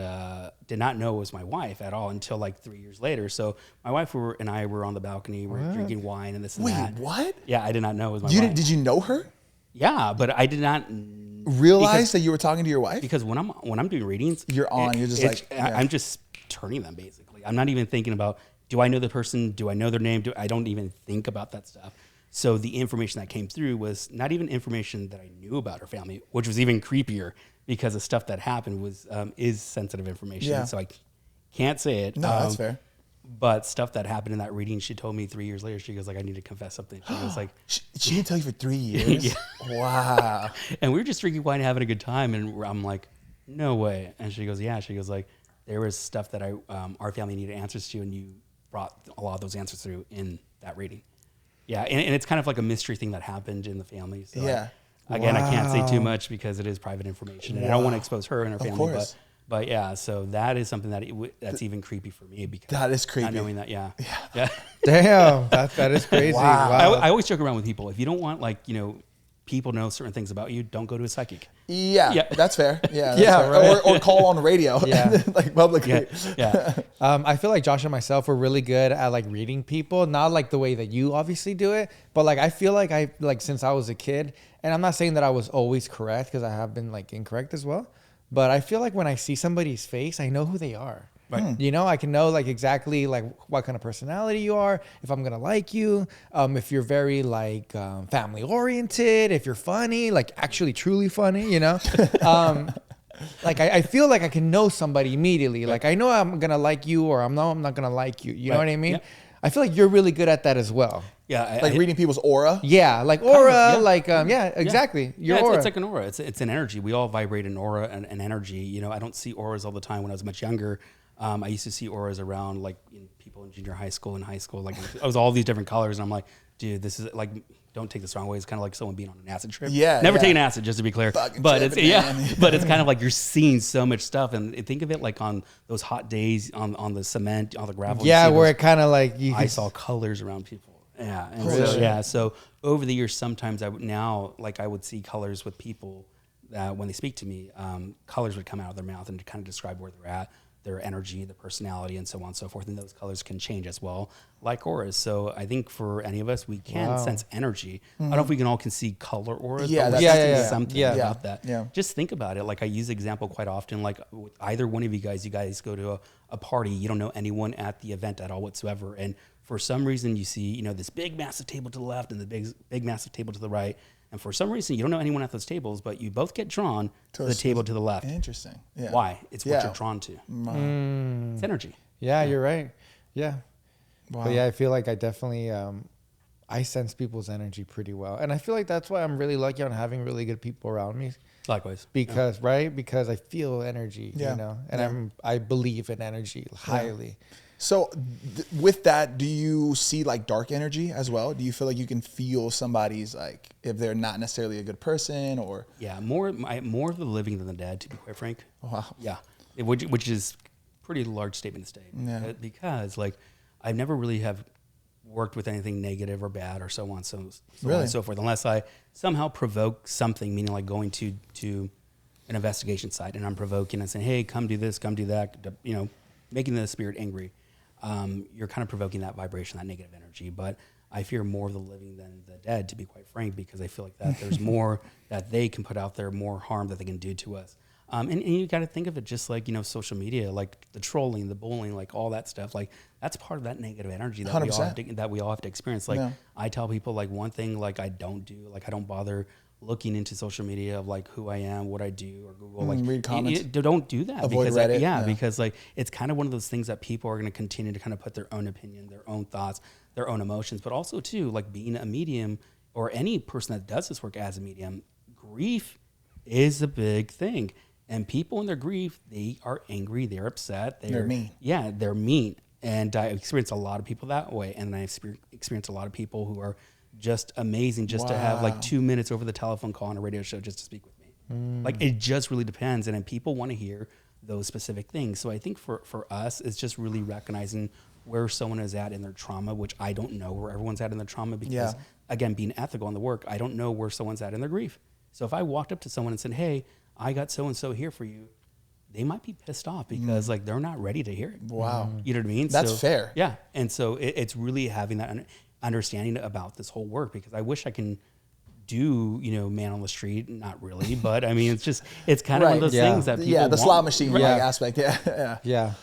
did not know it was my wife at all until like 3 years later. So my wife and I were on the balcony, we're drinking wine and this and Wait, that. what? Yeah, I did not know it was my You wife. did you know her? Yeah, but I did not Realize that you were talking to your wife? because when I'm doing readings, You're on, you're just like, yeah. I'm just turning them basically. I'm not even thinking about, do I know the person? Do I know their name? I don't even think about that stuff. So the information that came through was not even information that I knew about her family, which was even creepier because the stuff that happened was is sensitive information. Yeah. So I can't say it. No, that's fair. But stuff that happened in that reading, she told me 3 years later, she goes like, I need to confess something. She was like, She didn't tell you for 3 years? Wow. and we were just drinking wine, having a good time. And I'm like, no way. And she goes, yeah. She goes like, there was stuff that our family needed answers to, and you brought a lot of those answers through in that reading. Yeah, and it's kind of like a mystery thing that happened in the family. So Yeah. Again, I can't say too much because it is private information, and I don't want to expose her and her family. course. But yeah, so that is something that that's even creepy for me because That is creepy. Not knowing that, yeah. Damn, that is crazy. Wow. Wow. I always joke around with people. If you don't want people know certain things about you, don't go to a psychic. Yeah, Yeah. that's fair. Yeah, that's Yeah, fair. right. Or call on radio, Yeah. like publicly. Yeah. I feel like Josh and myself were really good at like reading people, not like the way that you obviously do it, but like I feel like since I was a kid, and I'm not saying that I was always correct because I have been like incorrect as well, but I feel like when I see somebody's face, I know who they are. Right. You know, I can know like exactly like what kind of personality you are, if I'm gonna like you, if you're very like family oriented, if you're funny, like actually truly funny, you know. Like I feel like I can know somebody immediately. Like I know I'm gonna like you, or I'm not gonna like you. You know Right. what I mean? Yeah. I feel like you're really good at that as well. Yeah. Like reading people's aura. Yeah, like aura, yeah. like yeah, exactly. Your Yeah, aura. it's like an aura. It's an energy. We all vibrate an aura and an energy. You know, I don't see auras all the time. When I was much younger, I used to see auras around like people in junior high school and high school. Like I was all these different colors, and I'm like, dude, this is like, don't take this the wrong way. It's kind of like someone being on an acid trip. Yeah, never yeah. taken acid, just to be clear. Fucking But tripping, it's man. but it's kind of like you're seeing so much stuff, and think of it like on those hot days on the cement, on the gravel. you yeah, see where those- it kind of like you. I can- saw colors around people. Yeah. And Really? so, yeah. So over the years, sometimes I would see colors with people that when they speak to me, colors would come out of their mouth and kind of describe where they're at, their energy, their personality, and so on and so forth. And those colors can change as well, like auras. So I think for any of us, we can sense energy. I don't know if we can all see color auras, Yeah, but that's- we're sensing yeah. something Yeah. about that. Yeah. Just think about it. Like I use the example quite often, like with either one of you guys go to a party, you don't know anyone at the event at all whatsoever. And for some reason you see, this big massive table to the left and the big massive table to the right. And for some reason you don't know anyone at those tables, but you both get drawn to the table to the left. Interesting. Yeah. Why? It's what Yeah. you're drawn to. Mm. It's energy. Yeah, you're right. Yeah. Wow. But yeah, I feel like I definitely I sense people's energy pretty well, and I feel like that's why I'm really lucky on having really good people around me. Likewise. Because I feel energy, Yeah. and Yeah. I believe in energy highly. So with that, do you see like dark energy as well? Do you feel like you can feel somebody's like if they're not necessarily a good person or? Yeah, more of the living than the dead, to be quite frank. Wow. Yeah, which is pretty large statement to state. Yeah. Because like I never really have worked with anything negative or bad or so on on Really? and so forth, unless I somehow provoke something, meaning like going to an investigation site and I'm provoking and saying, hey, come do this, come do that, you know, making the spirit angry. You're kind of provoking that vibration, that negative energy. But I fear more of the living than the dead, to be quite frank, because I feel like that there's more that they can put out there, more harm that they can do to us. And you got to think of it just like, you know, social media, like the trolling, the bullying, like all that stuff. Like that's part of that negative energy that we all have to experience. Like I tell people like one thing, like I don't do, like I don't bother looking into social media of like who I am, what I do, or Google, like read comments. Don't do that. Avoid because Reddit. because like it's kind of one of those things that people are going to continue to kind of put their own opinion, their own thoughts, their own emotions, but also too, like being a medium or any person that does this work as a medium, grief is a big thing. And people in their grief, they are angry, they're upset, they're mean. Yeah, they're mean. And I experience a lot of people that way. And I've experienced a lot of people who are just amazing just to have like 2 minutes over the telephone call on a radio show just to speak with me. Like it just really depends. And then people want to hear those specific things. So I think for us, it's just really recognizing where someone is at in their trauma, which I don't know where everyone's at in their trauma because, again, being ethical in the work, I don't know where someone's at in their grief. So if I walked up to someone and said, hey, I got so-and-so here for you, they might be pissed off because like they're not ready to hear it. Wow. You know what I mean? That's fair. Yeah. And so it's really having that understanding about this whole work, because I wish I can do, you know, man on the street, not really, but I mean, it's kind of one of those things that people the slot machine right. like aspect. Yeah.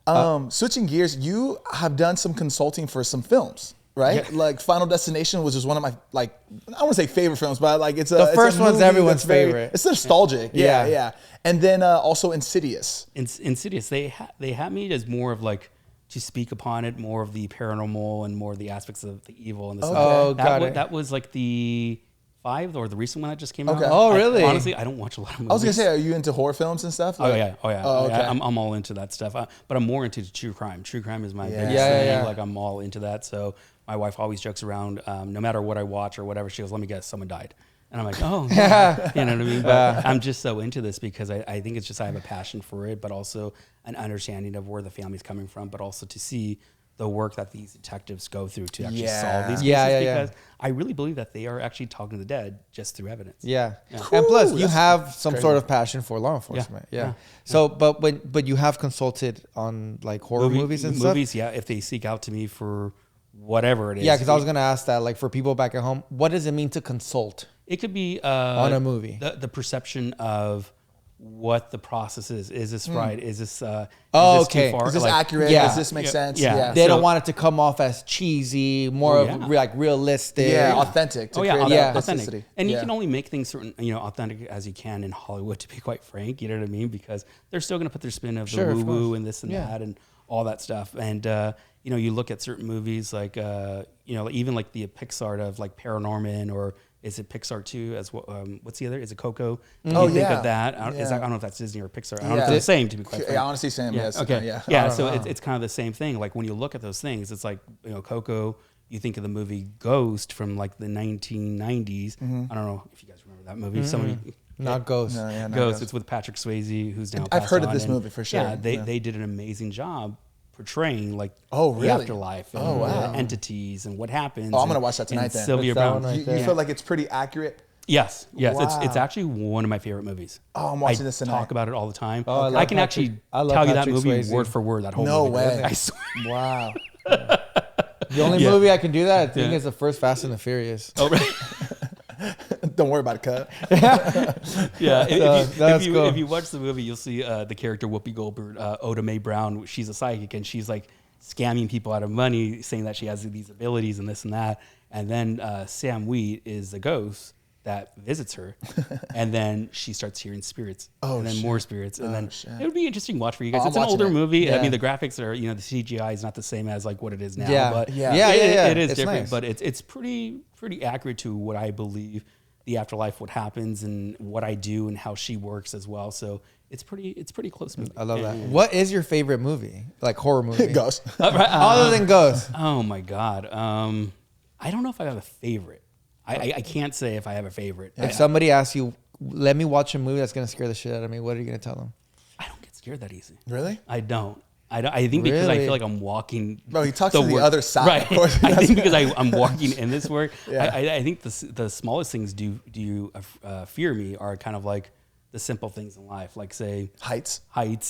Switching Switching gears, you have done some consulting for some films, right? Yeah. Like Final Destination, which is one of my, like, I don't want to say favorite films, but like it's the first one's everyone's favorite. It's nostalgic. Yeah. And then also Insidious. Insidious, they had me as more of like to speak upon it, more of the paranormal and more of the aspects of the evil and the stuff. Oh, got it. That was like the 5 or the recent one that just came out. Oh, really? Honestly, I don't watch a lot of movies. I was gonna say, are you into horror films and stuff? Oh yeah. okay. I'm all into that stuff. But I'm more into true crime. True crime is my biggest thing. Yeah. Like I'm all into that. So my wife always jokes around. No matter what I watch or whatever, she goes, "Let me guess, someone died." And I'm like, "Oh, yeah." You know what I mean? But I'm just so into this because I think it's just I have a passion for it, but also an understanding of where the family's coming from, but also to see the work that these detectives go through to actually solve these cases, because I really believe that they are actually talking to the dead just through evidence. Yeah. Cool. And plus you have some crazy. sort of passion for law enforcement. Yeah. So, but you have consulted on like horror movies and stuff? Yeah, if they seek out to me for whatever it is. Yeah, because I was going to ask that, like for people back at home, what does it mean to consult? It could be on a movie. The perception of what the process is. Is this right? Is this too Is far? this accurate? Yeah. Does this make sense? Yeah. They don't want it to come off as cheesy, more of like realistic. Authentic. To create that authenticity. And you can only make things certain, authentic as you can in Hollywood, to be quite frank. You know what I mean? Because they're still going to put their spin of the woo-woo and this and that and all that stuff. And, you look at certain movies like, even like the Pixar of like Paranorman, or is it Pixar 2 as well? What's the other? Is it Coco? Think of that. I don't know if that's Disney or Pixar. I don't know if they're the same, to be quite frank. Yeah, honestly, same. Yes. Okay. Yeah. So it's kind of the same thing. Like when you look at those things, it's like, Coco, you think of the movie Ghost from like the 1990s. I don't know if you guys remember that movie. Some of you, Not Ghost. No, not Ghost. It's with Patrick Swayze, who's now I've heard of on, this movie for sure. Yeah, they did an amazing job portraying like really? the afterlife and the entities and what happens. I'm gonna watch that tonight. Then Sylvia Brown. You feel like it's pretty accurate? Yes. Wow. It's actually one of my favorite movies. Oh, I'm watching this tonight. I talk about it all the time. Oh, I can actually tell you that movie Swayze. word for word. That whole No movie. way. I swear. Wow. The only movie I can do that, I think, is the first Fast and the Furious. Oh, right. Don't worry about it, cut. Yeah, cool. if you watch the movie, you'll see the character Whoopi Goldberg, Oda Mae Brown. She's a psychic, and she's like scamming people out of money, saying that she has these abilities and this and that. And then Sam Wheat is the ghost that visits her, and then she starts hearing spirits, and then more spirits, and then it would be an interesting watch for you guys. It's an older movie. Yeah. I mean, the graphics are, the CGI is not the same as like what it is now. Yeah. But Yeah. it is It's different, nice. but it's pretty accurate to what I believe the afterlife, what happens, and what I do, and how she works as well. So it's pretty close movie. I love that. What is your favorite movie? Like horror movie? Ghost. Other than Ghost. Oh my God. I don't know if I have a favorite. I can't say if I have a favorite. If somebody asks you, let me watch a movie that's going to scare the shit out of me, what are you going to tell them? I don't get scared that easy. Really? I don't. I think because I Really? feel like I'm walking. Bro, he talks to the work. other side. Right. Of course. I think because I'm walking in this work. Yeah. I think the smallest things do fear me are kind of like the simple things in life, like say Heights.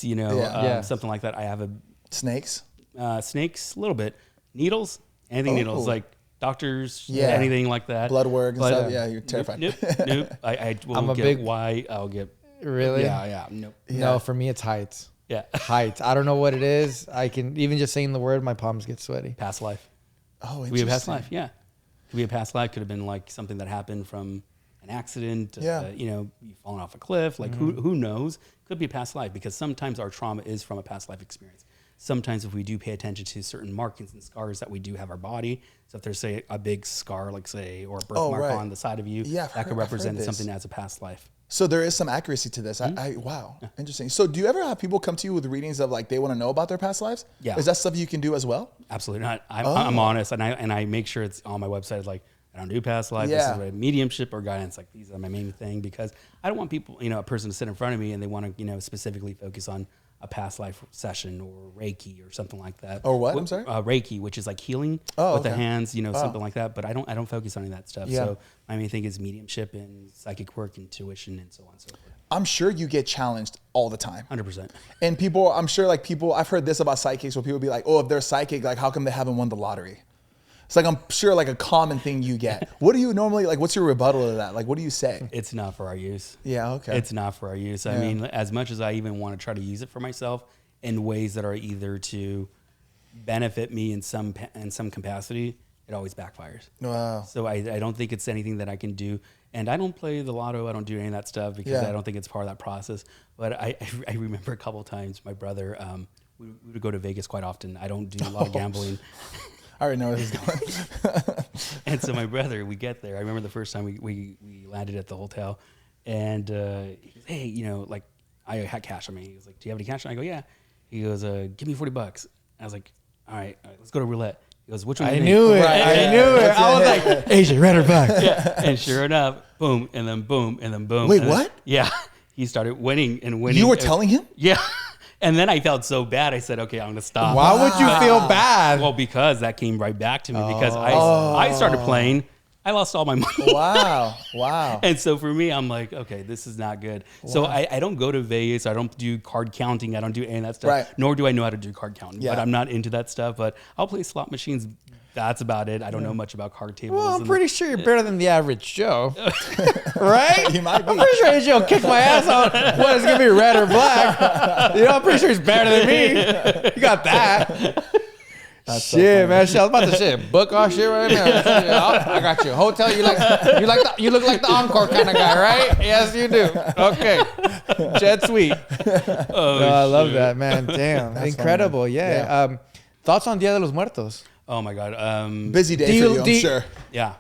you know, Yeah. something like that. I have Snakes. snakes a little bit, needles, anything needles, like doctors, Yeah. anything like that. Blood work and But, stuff. Yeah, you're terrified. Nope. I will I'm a get big- why I'll get. Really? Yeah. Nope. No, for me, it's heights. Yeah. Heights. I don't know what it is. I can, even just saying the word, my palms get sweaty. Past life. Oh, Could be a past interesting. life, yeah. Could be a past life. Could have been like something that happened from an accident. Yeah. You know, you falling off a cliff. Like who knows? Could be a past life, because sometimes our trauma is from a past life experience. Sometimes if we do pay attention to certain markings and scars that we do have our body, so if there's say a big scar, like say, or a birthmark right. on the side of you, Yeah, that could I've represent heard this. something as a past life. So there is some accuracy to this. Wow, interesting. So do you ever have people come to you with readings of like they want to know about their past lives? Yeah. Is that stuff you can do as well? Absolutely not. I'm honest, and I make sure it's on my website. Like, I don't do past life. Yeah. This is my mediumship or guidance. Like, these are my main thing, because I don't want people, you know, a person to sit in front of me and they want to, you know, specifically focus on a past life session or Reiki or something like that. Or what? I'm sorry? Reiki, which is like healing Oh, with the okay. hands, you know, something like that. But I don't focus on any of that stuff. Yeah. So my main thing is mediumship and psychic work, intuition, and so on and so forth. I'm sure you get challenged all the time. 100%. And people, I'm sure like people, I've heard this about psychics where people be like, oh, if they're psychic, like how come they haven't won the lottery? It's like, I'm sure like a common thing you get. What do you normally, like what's your rebuttal to that? Like, what do you say? It's not for our use. Yeah, okay. It's not for our use. I mean, as much as I even want to try to use it for myself in ways that are either to benefit me in some capacity, it always backfires. Wow. So I don't think it's anything that I can do. And I don't play the lotto. I don't do any of that stuff because Yeah. I don't think it's part of that process. But I remember a couple of times my brother, we would go to Vegas quite often. I don't do a lot of gambling. I already know where this is going. And so my brother, we get there. I remember the first time we landed at the hotel, and he goes, "Hey, you know, like I had cash on me." He was like, "Do you have any cash?" And I go, "Yeah." He goes, "Give me $40." I was like, all right, let's go to roulette." He goes, "Which one?" I do you knew think?" it. Right, I yeah, knew it. that's I was it. like, AJ, red or black? Yeah. And sure enough, boom, and then boom, and then boom. Wait, and then- what? Yeah. He started winning and winning. You were telling him? Yeah. And then I felt so bad. I said, okay, I'm going to stop. Why would you feel bad? Well, because that came right back to me because I started playing. I lost all my money. Wow. Wow. And so for me, I'm like, okay, this is not good. So I don't go to Vegas. I don't do card counting. I don't do any of that stuff. Right. Nor do I know how to do card counting. Yeah. But I'm not into that stuff. But I'll play slot machines. That's about it. I don't know much about card tables. Well, I'm and- pretty sure you're better than the average Joe. Right? He might be. I'm pretty sure AJ will kick my ass on what is going to be red or black. You know, I'm pretty sure he's better than me. You got that. Shit, man. Shit, I was about to say book our shit right now. Shit, I got you. Hotel, you look like the Encore kind of guy, right? Yes, you do. Okay. Jet Suite. Oh, No, I love shit. that, man. Damn. Incredible. Yeah. Yeah. Thoughts on Dia de los Muertos? Oh my God. Busy day Do for you- you, I'm do you- sure. Yeah.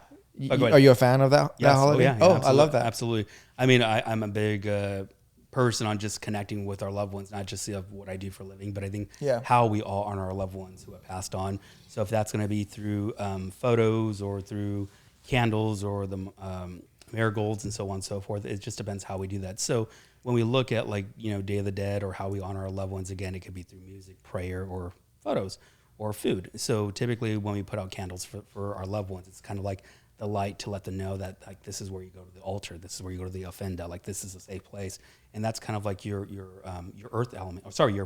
Oh, go ahead. Are you a fan of that Yes. holiday? Yeah, Oh, I absolutely. love that. Absolutely. I mean, I'm a big person on just connecting with our loved ones, not just of what I do for a living, but I think how we all honor our loved ones who have passed on. So if that's going to be through photos or through candles or the marigolds and so on and so forth, it just depends how we do that. So when we look at like, you know, Day of the Dead or how we honor our loved ones, again, it could be through music, prayer, or photos or food. So typically when we put out candles for our loved ones, it's kind of like the light to let them know that like this is where you go to the altar, this is where you go to the ofrenda, like this is a safe place, and that's kind of like your earth element,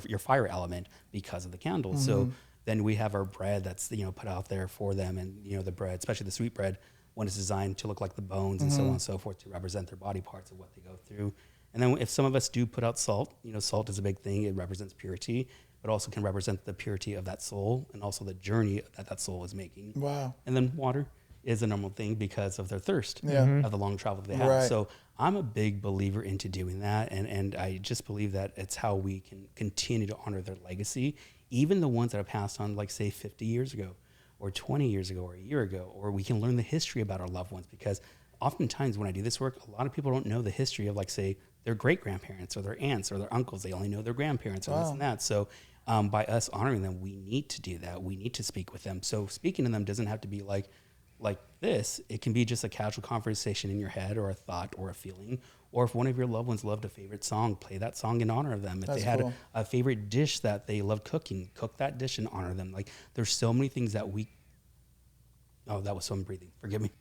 your fire element because of the candles. So then we have our bread that's put out there for them, and the bread, especially the sweet bread, when it's designed to look like the bones and so on and so forth to represent their body parts of what they go through. And then if some of us do put out salt, salt is a big thing. It represents purity, but also can represent the purity of that soul and also the journey that soul is making. Wow. And then water is a normal thing because of their thirst of the long travel that they have. Right. So I'm a big believer into doing that. And I just believe that it's how we can continue to honor their legacy, even the ones that have passed on, like say 50 years ago or 20 years ago or a year ago, or we can learn the history about our loved ones because oftentimes when I do this work, a lot of people don't know the history of, like, say, their great grandparents or their aunts or their uncles. They only know their grandparents or this and that. So by us honoring them, we need to do that. We need to speak with them. So speaking to them doesn't have to be like this. It can be just a casual conversation in your head, or a thought, or a feeling. Or if one of your loved ones loved a favorite song, play that song in honor of them. If they had a favorite dish that they loved cooking, cook that dish and honor them. Like, there's so many things that we... Oh, that was some breathing. Forgive me.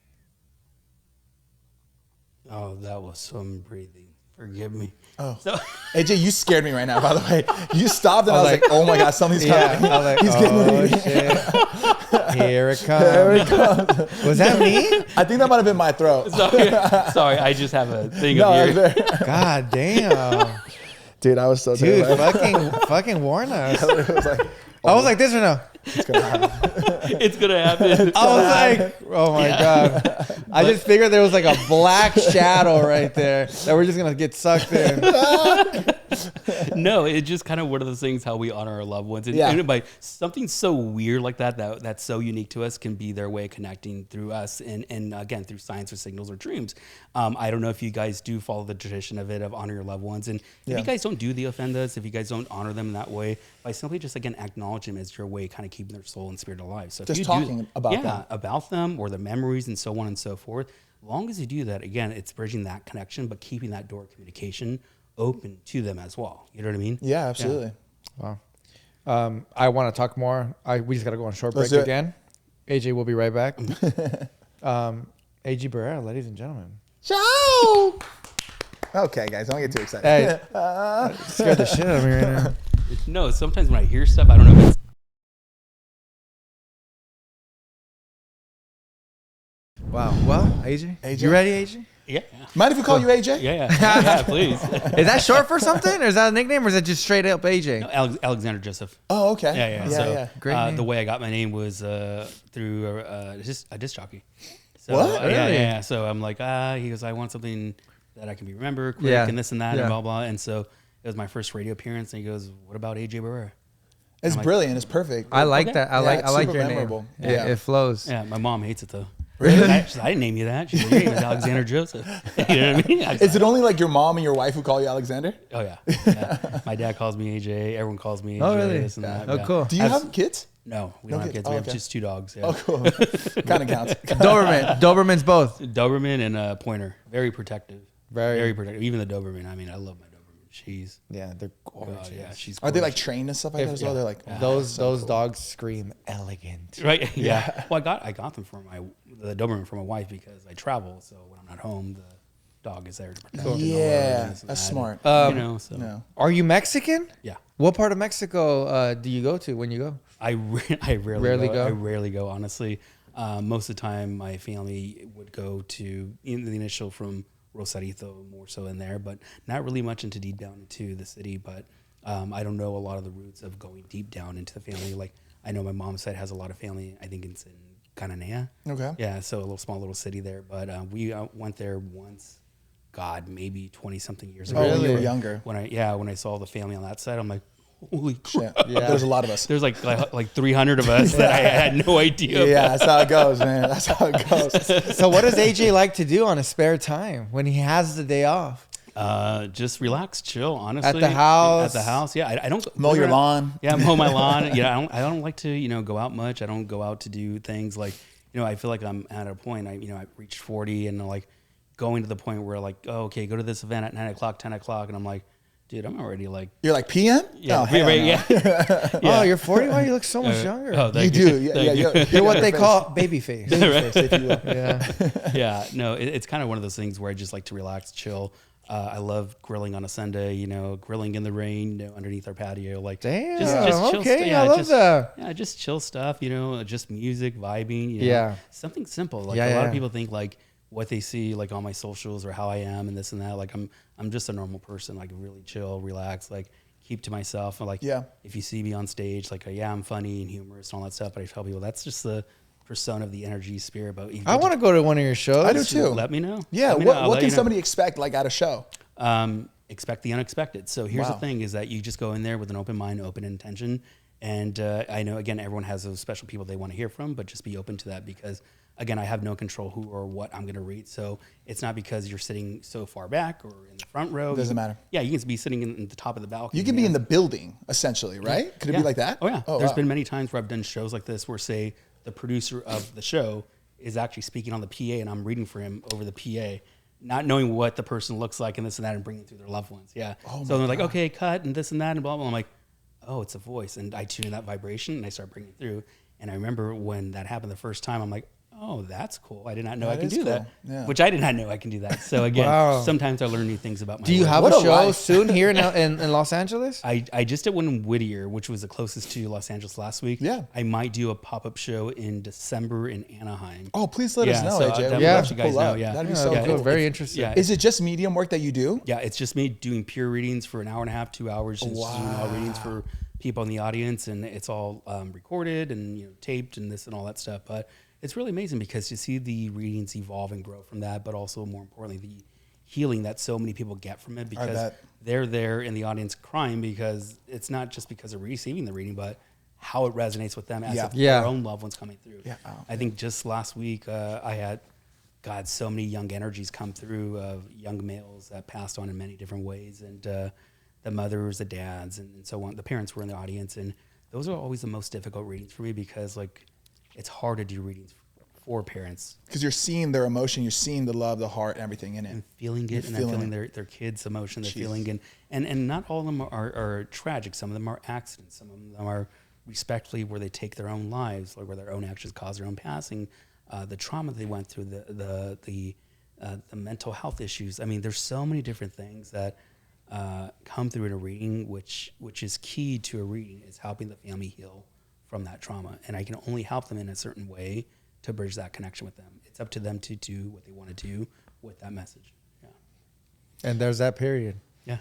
Oh, that was some breathing. Forgive me. Oh, so AJ, you scared me right now. By the way, you stopped and I was like, "Oh my God, something's coming." I was like, He's getting ready. shit. Here it comes. There it comes. Was that me? I think that might have been my throat. sorry, I just have a thing up here. God damn. Dude, I was so Dude, terrified. fucking warn us. It was like, I was like, this or no? it's gonna happen. It's gonna happen. I was like, oh my God. I just figured there was like a black shadow right there that we're just going to get sucked in. No, it's just kind of one of those things, how we honor our loved ones. And by something so weird like that's so unique to us can be their way of connecting through us, and again, through signs or signals or dreams. I don't know if you guys do follow the tradition of honor your loved ones. And if you guys don't do the offendas, if you guys don't honor them in that way, by simply just, again, acknowledge them as your way of kind of keeping their soul and spirit alive. So if Just you talking about them or the memories and so on and so forth, as long as you do that, again, it's bridging that connection, but keeping that door of communication open to them as well. You know what I mean? Yeah, absolutely. Wow. I want to talk more. We just got to go on a short break do it. again. AJ will be right back. AJ Barrera, ladies and gentlemen. Ciao. Okay, guys, don't get too excited. Hey, scared the shit out of me right now. No, sometimes when I hear stuff, I don't know if it's... Wow. Well, AJ? You ready, AJ? Yeah. Mind if we call you AJ? Yeah, please. Is that short for something? Or is that a nickname? Or is that just straight up AJ? No, Alexander Joseph. Oh, okay. Yeah. So, Great name. The way I got my name was through a disc jockey. So, What? Yeah. So I'm like, he goes, I want something that I can be remembered quick and this and that and blah, blah. And so it was my first radio appearance. And he goes, what about AJ Barrera? It's brilliant. It's perfect. I like that. I like super your memorable. name. Yeah. It flows. Yeah, my mom hates it though. Really? She's like, I didn't name you that. She's like, your name is Alexander Joseph. You know what I mean? Is it only like your mom and your wife who call you Alexander? Oh, yeah. My dad calls me AJ. Everyone calls me AJ. Oh, really? This and that. Oh, yeah. cool. Do you have kids? No, we No don't have kids. kids. Oh, We have okay. just 2 dogs. Yeah. Oh, cool. Kind of counts. Doberman. Doberman's both. Doberman and a pointer. Very protective. Very- Very protective. Even the Doberman. I mean, I love my Doberman. She's... Yeah, they're gorgeous. yeah, she's Are they like gorgeous. trained and stuff like that as well? They're like Those dogs scream elegant. Right? Yeah. Well, I got them for the Doberman for my wife because I travel. So when I'm not home, the dog is there to protect. and Yeah, all that and that's that. smart. You know, so... No. Are you Mexican? Yeah. What part of Mexico do you go to when you go? I rarely Rarely go. go? I rarely go, honestly. Most of the time, my family would go to in the initial from Rosarito, more so in there, but not really much into deep down into the city. But I don't know a lot of the roots of going deep down into the family. Like I know my mom's side has a lot of family. I think it's in Cananea. Okay. Yeah, so a small little city there. But we went there once. God, maybe 20 something years ago. Oh, when you were Really? younger. When I saw the family on that side, I'm like, holy crap. Yeah. There's a lot of us. There's like 300 of us that I had no idea. Yeah, that's how it goes, man. That's how it goes. So what does AJ like to do on his spare time when he has the day off? Just relax, chill. Honestly, At the house? At the house, yeah. I don't Mow your lawn. Yeah, mow my lawn. Yeah, I don't like to go out much. I don't go out to do things like I feel like I'm at a point. I reached 40 and like going to the point where like, oh, okay, go to this event at 9 o'clock, 10 o'clock, and I'm like, dude, I'm already like, You're like PM? yeah, Oh, hell no. yeah. Oh, you're 40? Why you look so much younger? Oh, You thank do. Yeah. You're what they call baby face. Face, if you will. Yeah. Yeah, no, it's kind of one of those things where I just like to relax, chill. I love grilling on a Sunday, grilling in the rain, underneath our patio. Like, Damn. chill Okay, stuff. I love that. Yeah, just chill stuff, just music, vibing. Yeah. Something simple. Like Yeah, a lot yeah. of people think like what they see like on my socials or how I am and this and that. Like I'm just a normal person, like really chill, relax, like keep to myself. And like, if you see me on stage, like, yeah, I'm funny and humorous and all that stuff. But I tell people that's just the persona of the energy spirit. But I want to go to one of your shows. I do too. let me know. Yeah. Let me know. I'll What let can you know. somebody expect like at a show? Expect the unexpected. So here's Wow. the thing is that you just go in there with an open mind, open intention. And I know, again, everyone has those special people they want to hear from, but just be open to that because again, I have no control who or what I'm going to read. So it's not because you're sitting so far back or in the front row. Doesn't matter. Yeah, you can be sitting in the top of the balcony. You can be in the building, essentially, right? Could it be like that? Oh, yeah. Oh, There's wow. been many times where I've done shows like this where, say, the producer of the show is actually speaking on the PA and I'm reading for him over the PA, not knowing what the person looks like and this and that and bringing through their loved ones. Yeah. So they're like, okay, cut and this and that and blah, blah. I'm like, oh, it's a voice. And I tune in that vibration and I start bringing it through. And I remember when that happened the first time, I'm like, oh, that's cool. I did not know I can do that. Yeah. Which I did not know I can do that. So again, sometimes I learn new things about my Do you work. have What a a show life. soon here in Los Angeles? I just did one in Whittier, which was the closest to Los Angeles last week. Yeah. I might do a pop-up show in December in Anaheim. Oh, please let us know, so AJ. I'll We'd Yeah. love to let you guys pull know. up. Yeah. That'd be Yeah, so cool. cool. Very interesting. Yeah. Is it just medium work that you do? Yeah, it's just me doing pure readings for an hour and a half, 2 hours, and just doing all readings for people in the audience, and it's all recorded and taped and this and all that stuff. But it's really amazing because you see the readings evolve and grow from that, but also more importantly, the healing that so many people get from it because bet. they're there in the audience crying because it's not just because of receiving the reading, but how it resonates with them as if Yeah. their own loved ones coming through. Yeah. I think just last week I had, God, so many young energies come through of young males that passed on in many different ways. And the mothers, the dads, and so on. The parents were in the audience. And those are always the most difficult readings for me because, like, it's hard to do readings for parents. Because you're seeing their emotion, you're seeing the love, the heart, everything in it. And feeling it, and feeling their kids' emotion, they're feeling it. And not all of them are tragic. Some of them are accidents. Some of them are respectfully where they take their own lives or where their own actions cause their own passing. The trauma they went through, the mental health issues. I mean, there's so many different things that come through in a reading, which is key to a reading, is helping the family heal from that trauma. And I can only help them in a certain way to bridge that connection with them. It's up to them to do what they want to do with that message. Yeah. And there's that period. Yeah.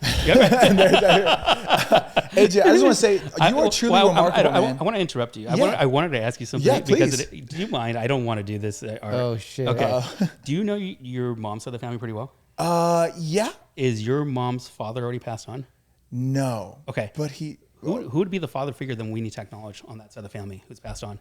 AJ, I just want to say, you are truly remarkable, man. I want to interrupt you. Yeah. I wanted to ask you something. Yeah, because please. do you mind? I don't want to do this. Oh, shit. Okay. Do you know your mom's side of the family pretty well? Yeah. Is your mom's father already passed on? No. Okay. But he... Who would be the father figure that we need to acknowledge on that side of the family who's passed on?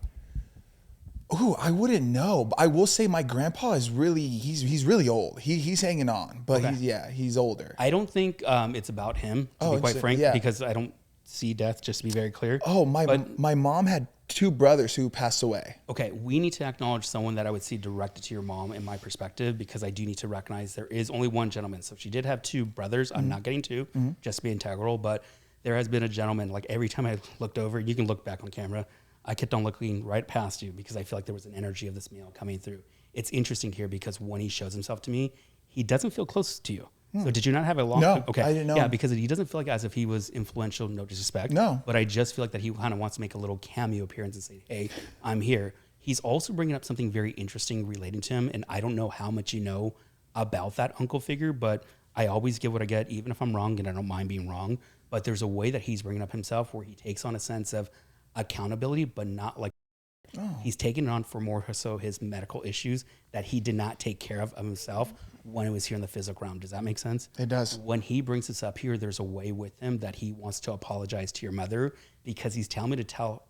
Ooh, I wouldn't know. But I will say my grandpa is really... He's really old. He's hanging on. But Okay. he's older. I don't think it's about him, to be quite frank, because I don't see death, just to be very clear. Oh, my mom had 2 brothers who passed away. Okay, we need to acknowledge someone that I would see directed to your mom in my perspective, because I do need to recognize there is only one gentleman. So she did have 2 brothers. I'm not getting 2, just to be integral, but there has been a gentleman, like every time I looked over, you can look back on camera, I kept on looking right past you because I feel like there was an energy of this male coming through. It's interesting here because when he shows himself to me, he doesn't feel close to you. So did you not have a long? No, okay. I didn't know. Yeah, because he doesn't feel like as if he was influential. No disrespect. No. But I just feel like that he kind of wants to make a little cameo appearance and say, "Hey, I'm here." He's also bringing up something very interesting relating to him, and I don't know how much you know about that uncle figure, but I always get what I get, even if I'm wrong, and I don't mind being wrong. But there's a way that he's bringing up himself where he takes on a sense of accountability, but not like. He's taking it on for more so his medical issues that he did not take care of himself when it was here in the physical realm. Does that make sense? It does. When he brings this up here, there's a way with him that he wants to apologize to your mother because he's telling me to tell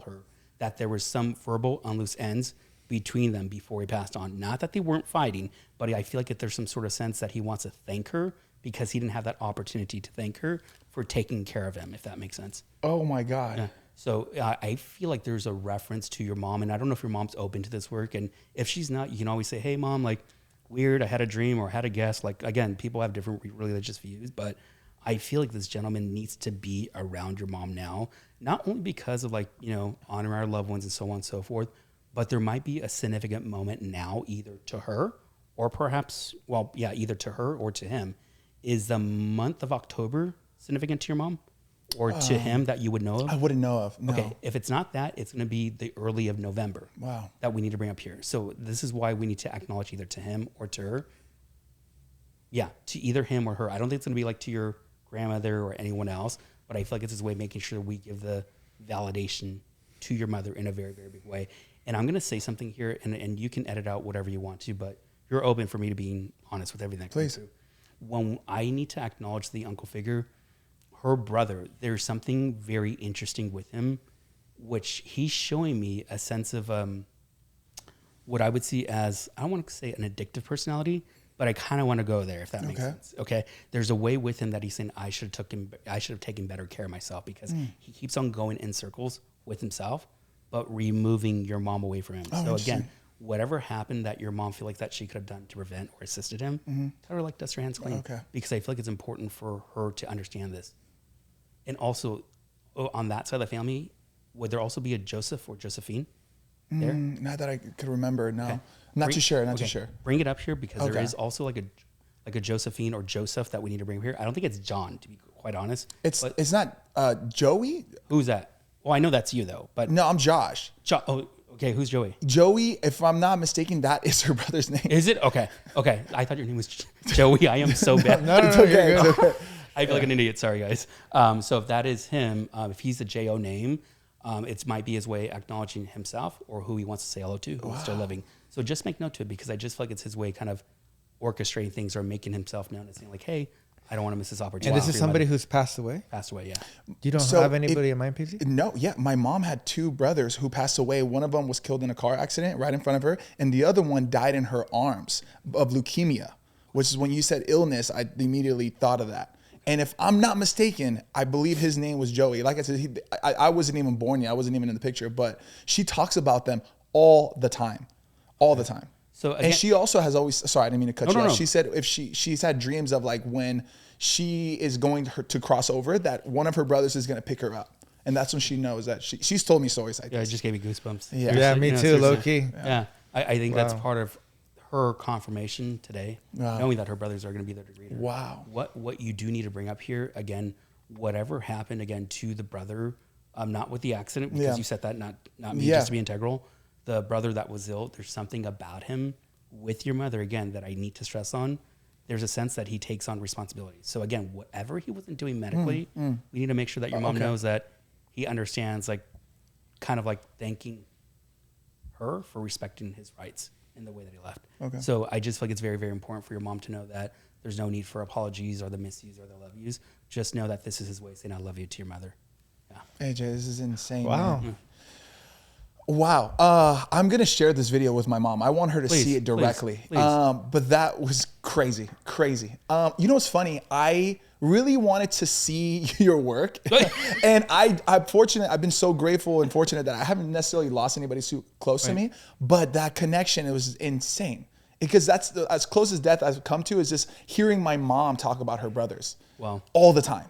her that there was some verbal on loose ends between them before he passed on. Not that they weren't fighting, but I feel like if there's some sort of sense that he wants to thank her because he didn't have that opportunity to thank her for taking care of him, if that makes sense. Oh, my God. Yeah. So I feel like there's a reference to your mom, and I don't know if your mom's open to this work. And if she's not, you can always say, "Hey, mom, like, weird, I had a dream or had a guess." Like, again, people have different religious views, but I feel like this gentleman needs to be around your mom now, not only because of honor our loved ones and so on and so forth, but there might be a significant moment now, either to her or perhaps, either to her or to him. Is the month of October significant to your mom? Or to him that you would know of? I wouldn't know of. No. Okay, if it's not that, it's going to be the early of November. Wow. That we need to bring up here. So this is why we need to acknowledge either to him or to her. Yeah, to either him or her. I don't think it's going to be like to your grandmother or anyone else, but I feel like it's his way of making sure we give the validation to your mother in a very, very big way. And I'm going to say something here, and you can edit out whatever you want to, but you're open for me to being honest with everything. Please. When I need to acknowledge the uncle figure, her brother, there's something very interesting with him, which he's showing me a sense of what I would see as, I don't want to say an addictive personality, but I kind of want to go there, if that makes sense. Okay. There's a way with him that he's saying, I should have taken better care of myself, because he keeps on going in circles with himself, but removing your mom away from him. So again, whatever happened that your mom feel like that she could have done to prevent or assisted him, tell her, like, dust your hands clean. Because I feel like it's important for her to understand this. And also, on that side of the family, would there also be a Joseph or Josephine there? Not that I could remember, no. Okay. Not too sure. Bring it up here, because there is also like a Josephine or Joseph that we need to bring here. I don't think it's John, to be quite honest. It's not Joey? Who's that? Well, I know that's you, though. But no, I'm Josh. Oh, okay. Who's Joey? Joey, if I'm not mistaken, that is her brother's name. Is it? Okay. I thought your name was Joey. I am so bad. No, it's okay. It's okay. I feel like an idiot. Sorry, guys. So if that is him, if he's a J-O name, it might be his way acknowledging himself or who he wants to say hello to, who's still living. So just make note to it, because I just feel like it's his way kind of orchestrating things or making himself known, and saying like, hey, I don't want to miss this opportunity. And this is somebody who's passed away? Passed away, yeah. You don't have anybody in mind, PZ? No, yeah. My mom had 2 brothers who passed away. One of them was killed in a car accident right in front of her, and the other one died in her arms of leukemia, which is when you said illness, I immediately thought of that. And if I'm not mistaken, I believe his name was Joey. Like I said, I wasn't even born yet. I wasn't even in the picture, but she talks about them all the time. All the time. So again, and she also has always, sorry, I didn't mean to cut you off. No. She said if she's had dreams of like when she is going to cross over, that one of her brothers is going to pick her up. And that's when she knows that she's told me stories like this. It just gave me goosebumps. Yeah, me too, low key. Yeah. I think that's part of her confirmation today, knowing that her brothers are going to be there to greet her. Wow. What you do need to bring up here, again, whatever happened again to the brother, not with the accident, because you said that, not me, just to be integral. The brother that was ill, there's something about him with your mother, again, that I need to stress on. There's a sense that he takes on responsibility. So again, whatever he wasn't doing medically, we need to make sure that your mom knows that he understands, like, kind of like thanking her for respecting his rights in the way that he left. Okay. So I just feel like it's very, very important for your mom to know that there's no need for apologies or the miss yous or the love yous. Just know that this is his way of saying I love you to your mother. Yeah. AJ, this is insane. Wow. Man. Wow. I'm going to share this video with my mom. I want her to see it directly. Please. But that was crazy. You know what's funny? I really wanted to see your work. And I'm fortunate. I've been so grateful and fortunate that I haven't necessarily lost anybody so close to me. But that connection, it was insane. Because that's as close as death I've come to, is just hearing my mom talk about her brothers. Wow. All the time.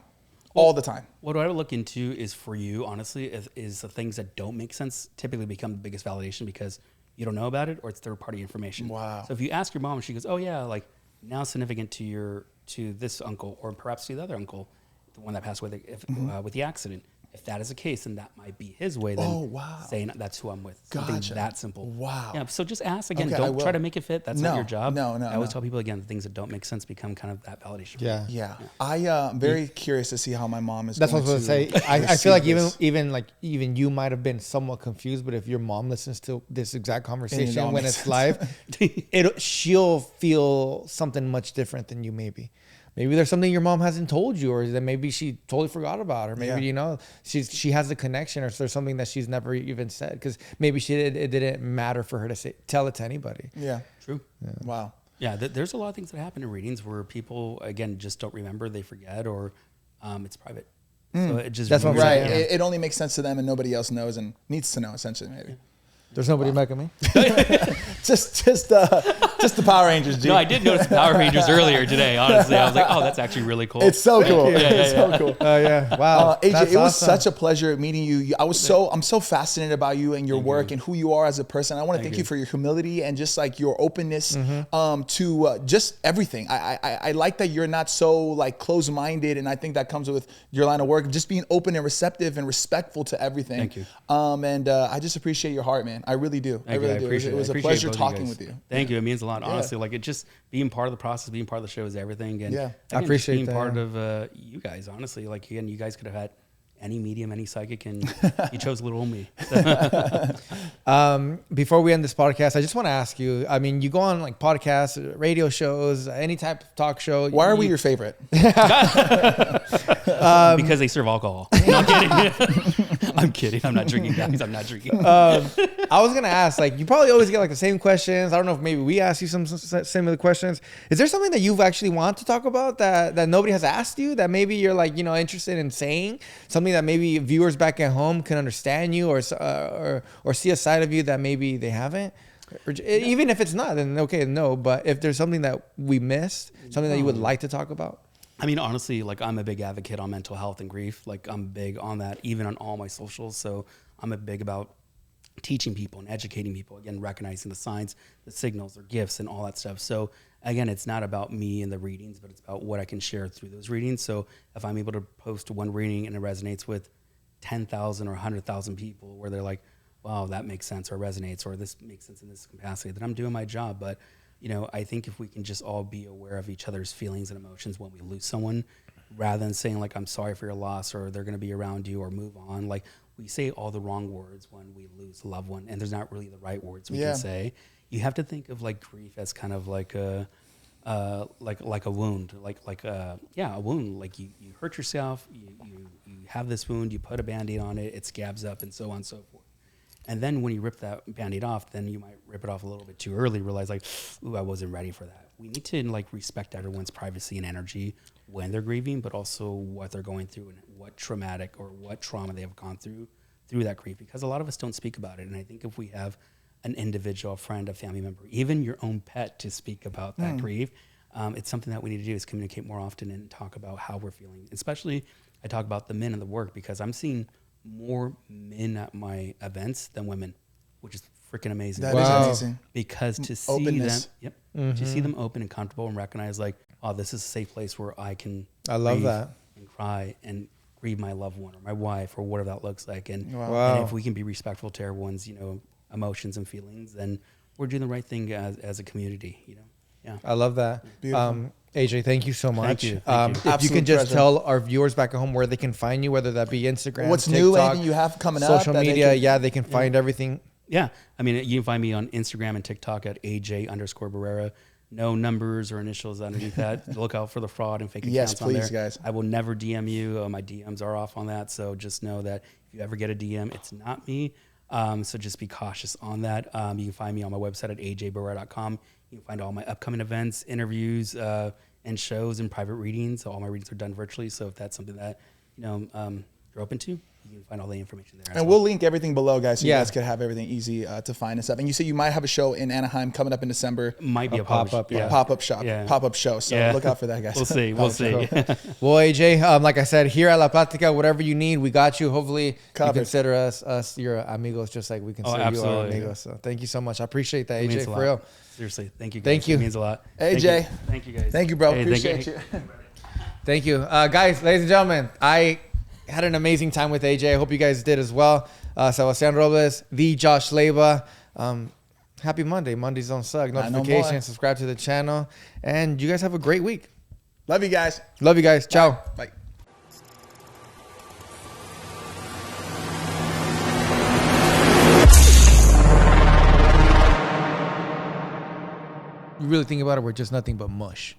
All the time. What I would look into is, for you, honestly, is the things that don't make sense typically become the biggest validation, because you don't know about it or it's third-party information. Wow. So if you ask your mom and she goes, oh yeah, like, now it's significant to this uncle, or perhaps to the other uncle, the one that passed away with the accident. If that is the case, then that might be his way then saying that's who I'm with. Something that simple. Wow. Yeah, so just ask again. Don't try to make it fit. That's not your job. No. I always tell people, again, the things that don't make sense become kind of that validation. Yeah. I'm very curious to see how my mom is. That's what I was going to say. I feel like even you might have been somewhat confused, but if your mom listens to this exact conversation when it's live, she'll feel something much different than you maybe. Maybe there's something your mom hasn't told you, or that maybe she totally forgot about, or maybe she has a connection, or there's something that she's never even said, because maybe it didn't matter for her to tell it to anybody. Yeah, true. Yeah. Wow. Yeah, there's a lot of things that happen in readings where people, again, just don't remember, they forget, or it's private. So it just that's right. It only makes sense to them, and nobody else knows and needs to know. Essentially, maybe. There's nobody making me. just the Power Rangers, G. No, I did notice the Power Rangers earlier today. Honestly, I was like, "Oh, that's actually really cool." It's so cool. It's so cool. Oh yeah, wow. AJ, it was such a pleasure meeting you. I'm so fascinated about you and your work and who you are as a person. I want to thank you for your humility and just like your openness to just everything. I like that you're not so like closed-minded, and I think that comes with your line of work. Just being open and receptive and respectful to everything. Thank you. And I just appreciate your heart, man. I really do. I really do. It was a pleasure talking with you. Thank you. It means a lot. Honestly, like, it just being part of the process, being part of the show is everything. And again, I appreciate being part of you guys. Honestly, like, again, you guys could have had any medium, any psychic, and you chose little old me. Before we end this podcast, I just want to ask you, I mean, you go on like podcasts, radio shows, any type of talk show. Why are we your favorite? Because they serve alcohol. No, I'm kidding. I'm kidding. I'm not drinking, guys. I'm not drinking. I was gonna ask, like, you probably always get like the same questions. I don't know if maybe we ask you some similar questions. Is there something that you've actually want to talk about that nobody has asked you, that maybe you're like, interested in saying, something that maybe viewers back at home can understand you, or see a side of you that maybe they haven't? Or, even if it's not, then okay, no. But if there's something that we missed, something that you would like to talk about. I mean, honestly, like, I'm a big advocate on mental health and grief. Like, I'm big on that, even on all my socials. So I'm a big about teaching people and educating people, again, recognizing the signs, the signals, their gifts, and all that stuff. So again, it's not about me and the readings, but it's about what I can share through those readings. So if I'm able to post one reading and it resonates with 10,000 or 100,000 people, where they're like, wow, that makes sense, or resonates, or this makes sense in this capacity, then I'm doing my job. But I think if we can just all be aware of each other's feelings and emotions when we lose someone, rather than saying like, I'm sorry for your loss, or they're going to be around you, or move on. Like, we say all the wrong words when we lose a loved one, and there's not really the right words we can say. You have to think of like grief as kind of like a wound, a wound. Like you hurt yourself, you have this wound, you put a Band-Aid on it, it scabs up, and so on and so forth. And then when you rip that Band-Aid off, then you might rip it off a little bit too early, realize like, ooh, I wasn't ready for that. We need to like respect everyone's privacy and energy when they're grieving, but also what they're going through and what traumatic or what trauma they have gone through that grief, because a lot of us don't speak about it. And I think if we have an individual, a friend, a family member, even your own pet to speak about that grief, it's something that we need to do, is communicate more often and talk about how we're feeling. Especially, I talk about the men in the work, because I'm seeing more men at my events than women, which is freaking amazing. That is amazing. Because to see Openness. them, to see them open and comfortable and recognize like, oh, this is a safe place where I can love grieve that. and cry and grieve my loved one or my wife or whatever that looks like. And, Wow. and if we can be respectful to everyone's, emotions and feelings, then we're doing the right thing as a community, Yeah. I love that. Beautiful. AJ, thank you so much. Thank you. If you Absolute can just pleasure. tell our viewers back at home where they can find you, whether that be Instagram, What's TikTok, new, anything you have coming up social that they media. can- They can find everything. Yeah. I mean, you can find me on Instagram and TikTok at AJ_Barrera. No numbers or initials underneath that. Look out for the fraud and fake Yes, accounts on there. please, guys. I will never DM you. My DMs are off on that. So just know that if you ever get a DM, it's not me. So just be cautious on that. You can find me on my website at ajbarrera.com. You can find all my upcoming events, interviews, and shows and private readings. So all my readings are done virtually. So if that's something that you're open to, you can find all the information there. And we'll link everything below, guys, so you Yeah. guys could have everything easy to find and stuff. And you said you might have a show in Anaheim coming up in December. Might be a pop-up, yeah. Pop-up shop, Yeah. pop-up show. So Yeah. look out for that, guys. We'll see. We'll see. Well, AJ, like I said, here at La Platica, whatever you need, we got you. Hopefully, you Covered. consider us your amigos, just like we consider you our absolutely. amigos. So thank you so much. I appreciate that, It means AJ, a for lot. real. Seriously. Thank you, guys. Thank you. It means a lot. AJ. Thank you, guys. Thank you, bro. Hey, Appreciate you. Thank you. Guys, ladies and gentlemen, I had an amazing time with AJ. I hope you guys did as well. Sebastian Robles, the Josh Leyva. Happy Monday. Mondays don't suck. Not no Notifications, more. subscribe to the channel. And you guys have a great week. Love you guys. Love you guys. Ciao. Bye. You really think about it, we're just nothing but mush.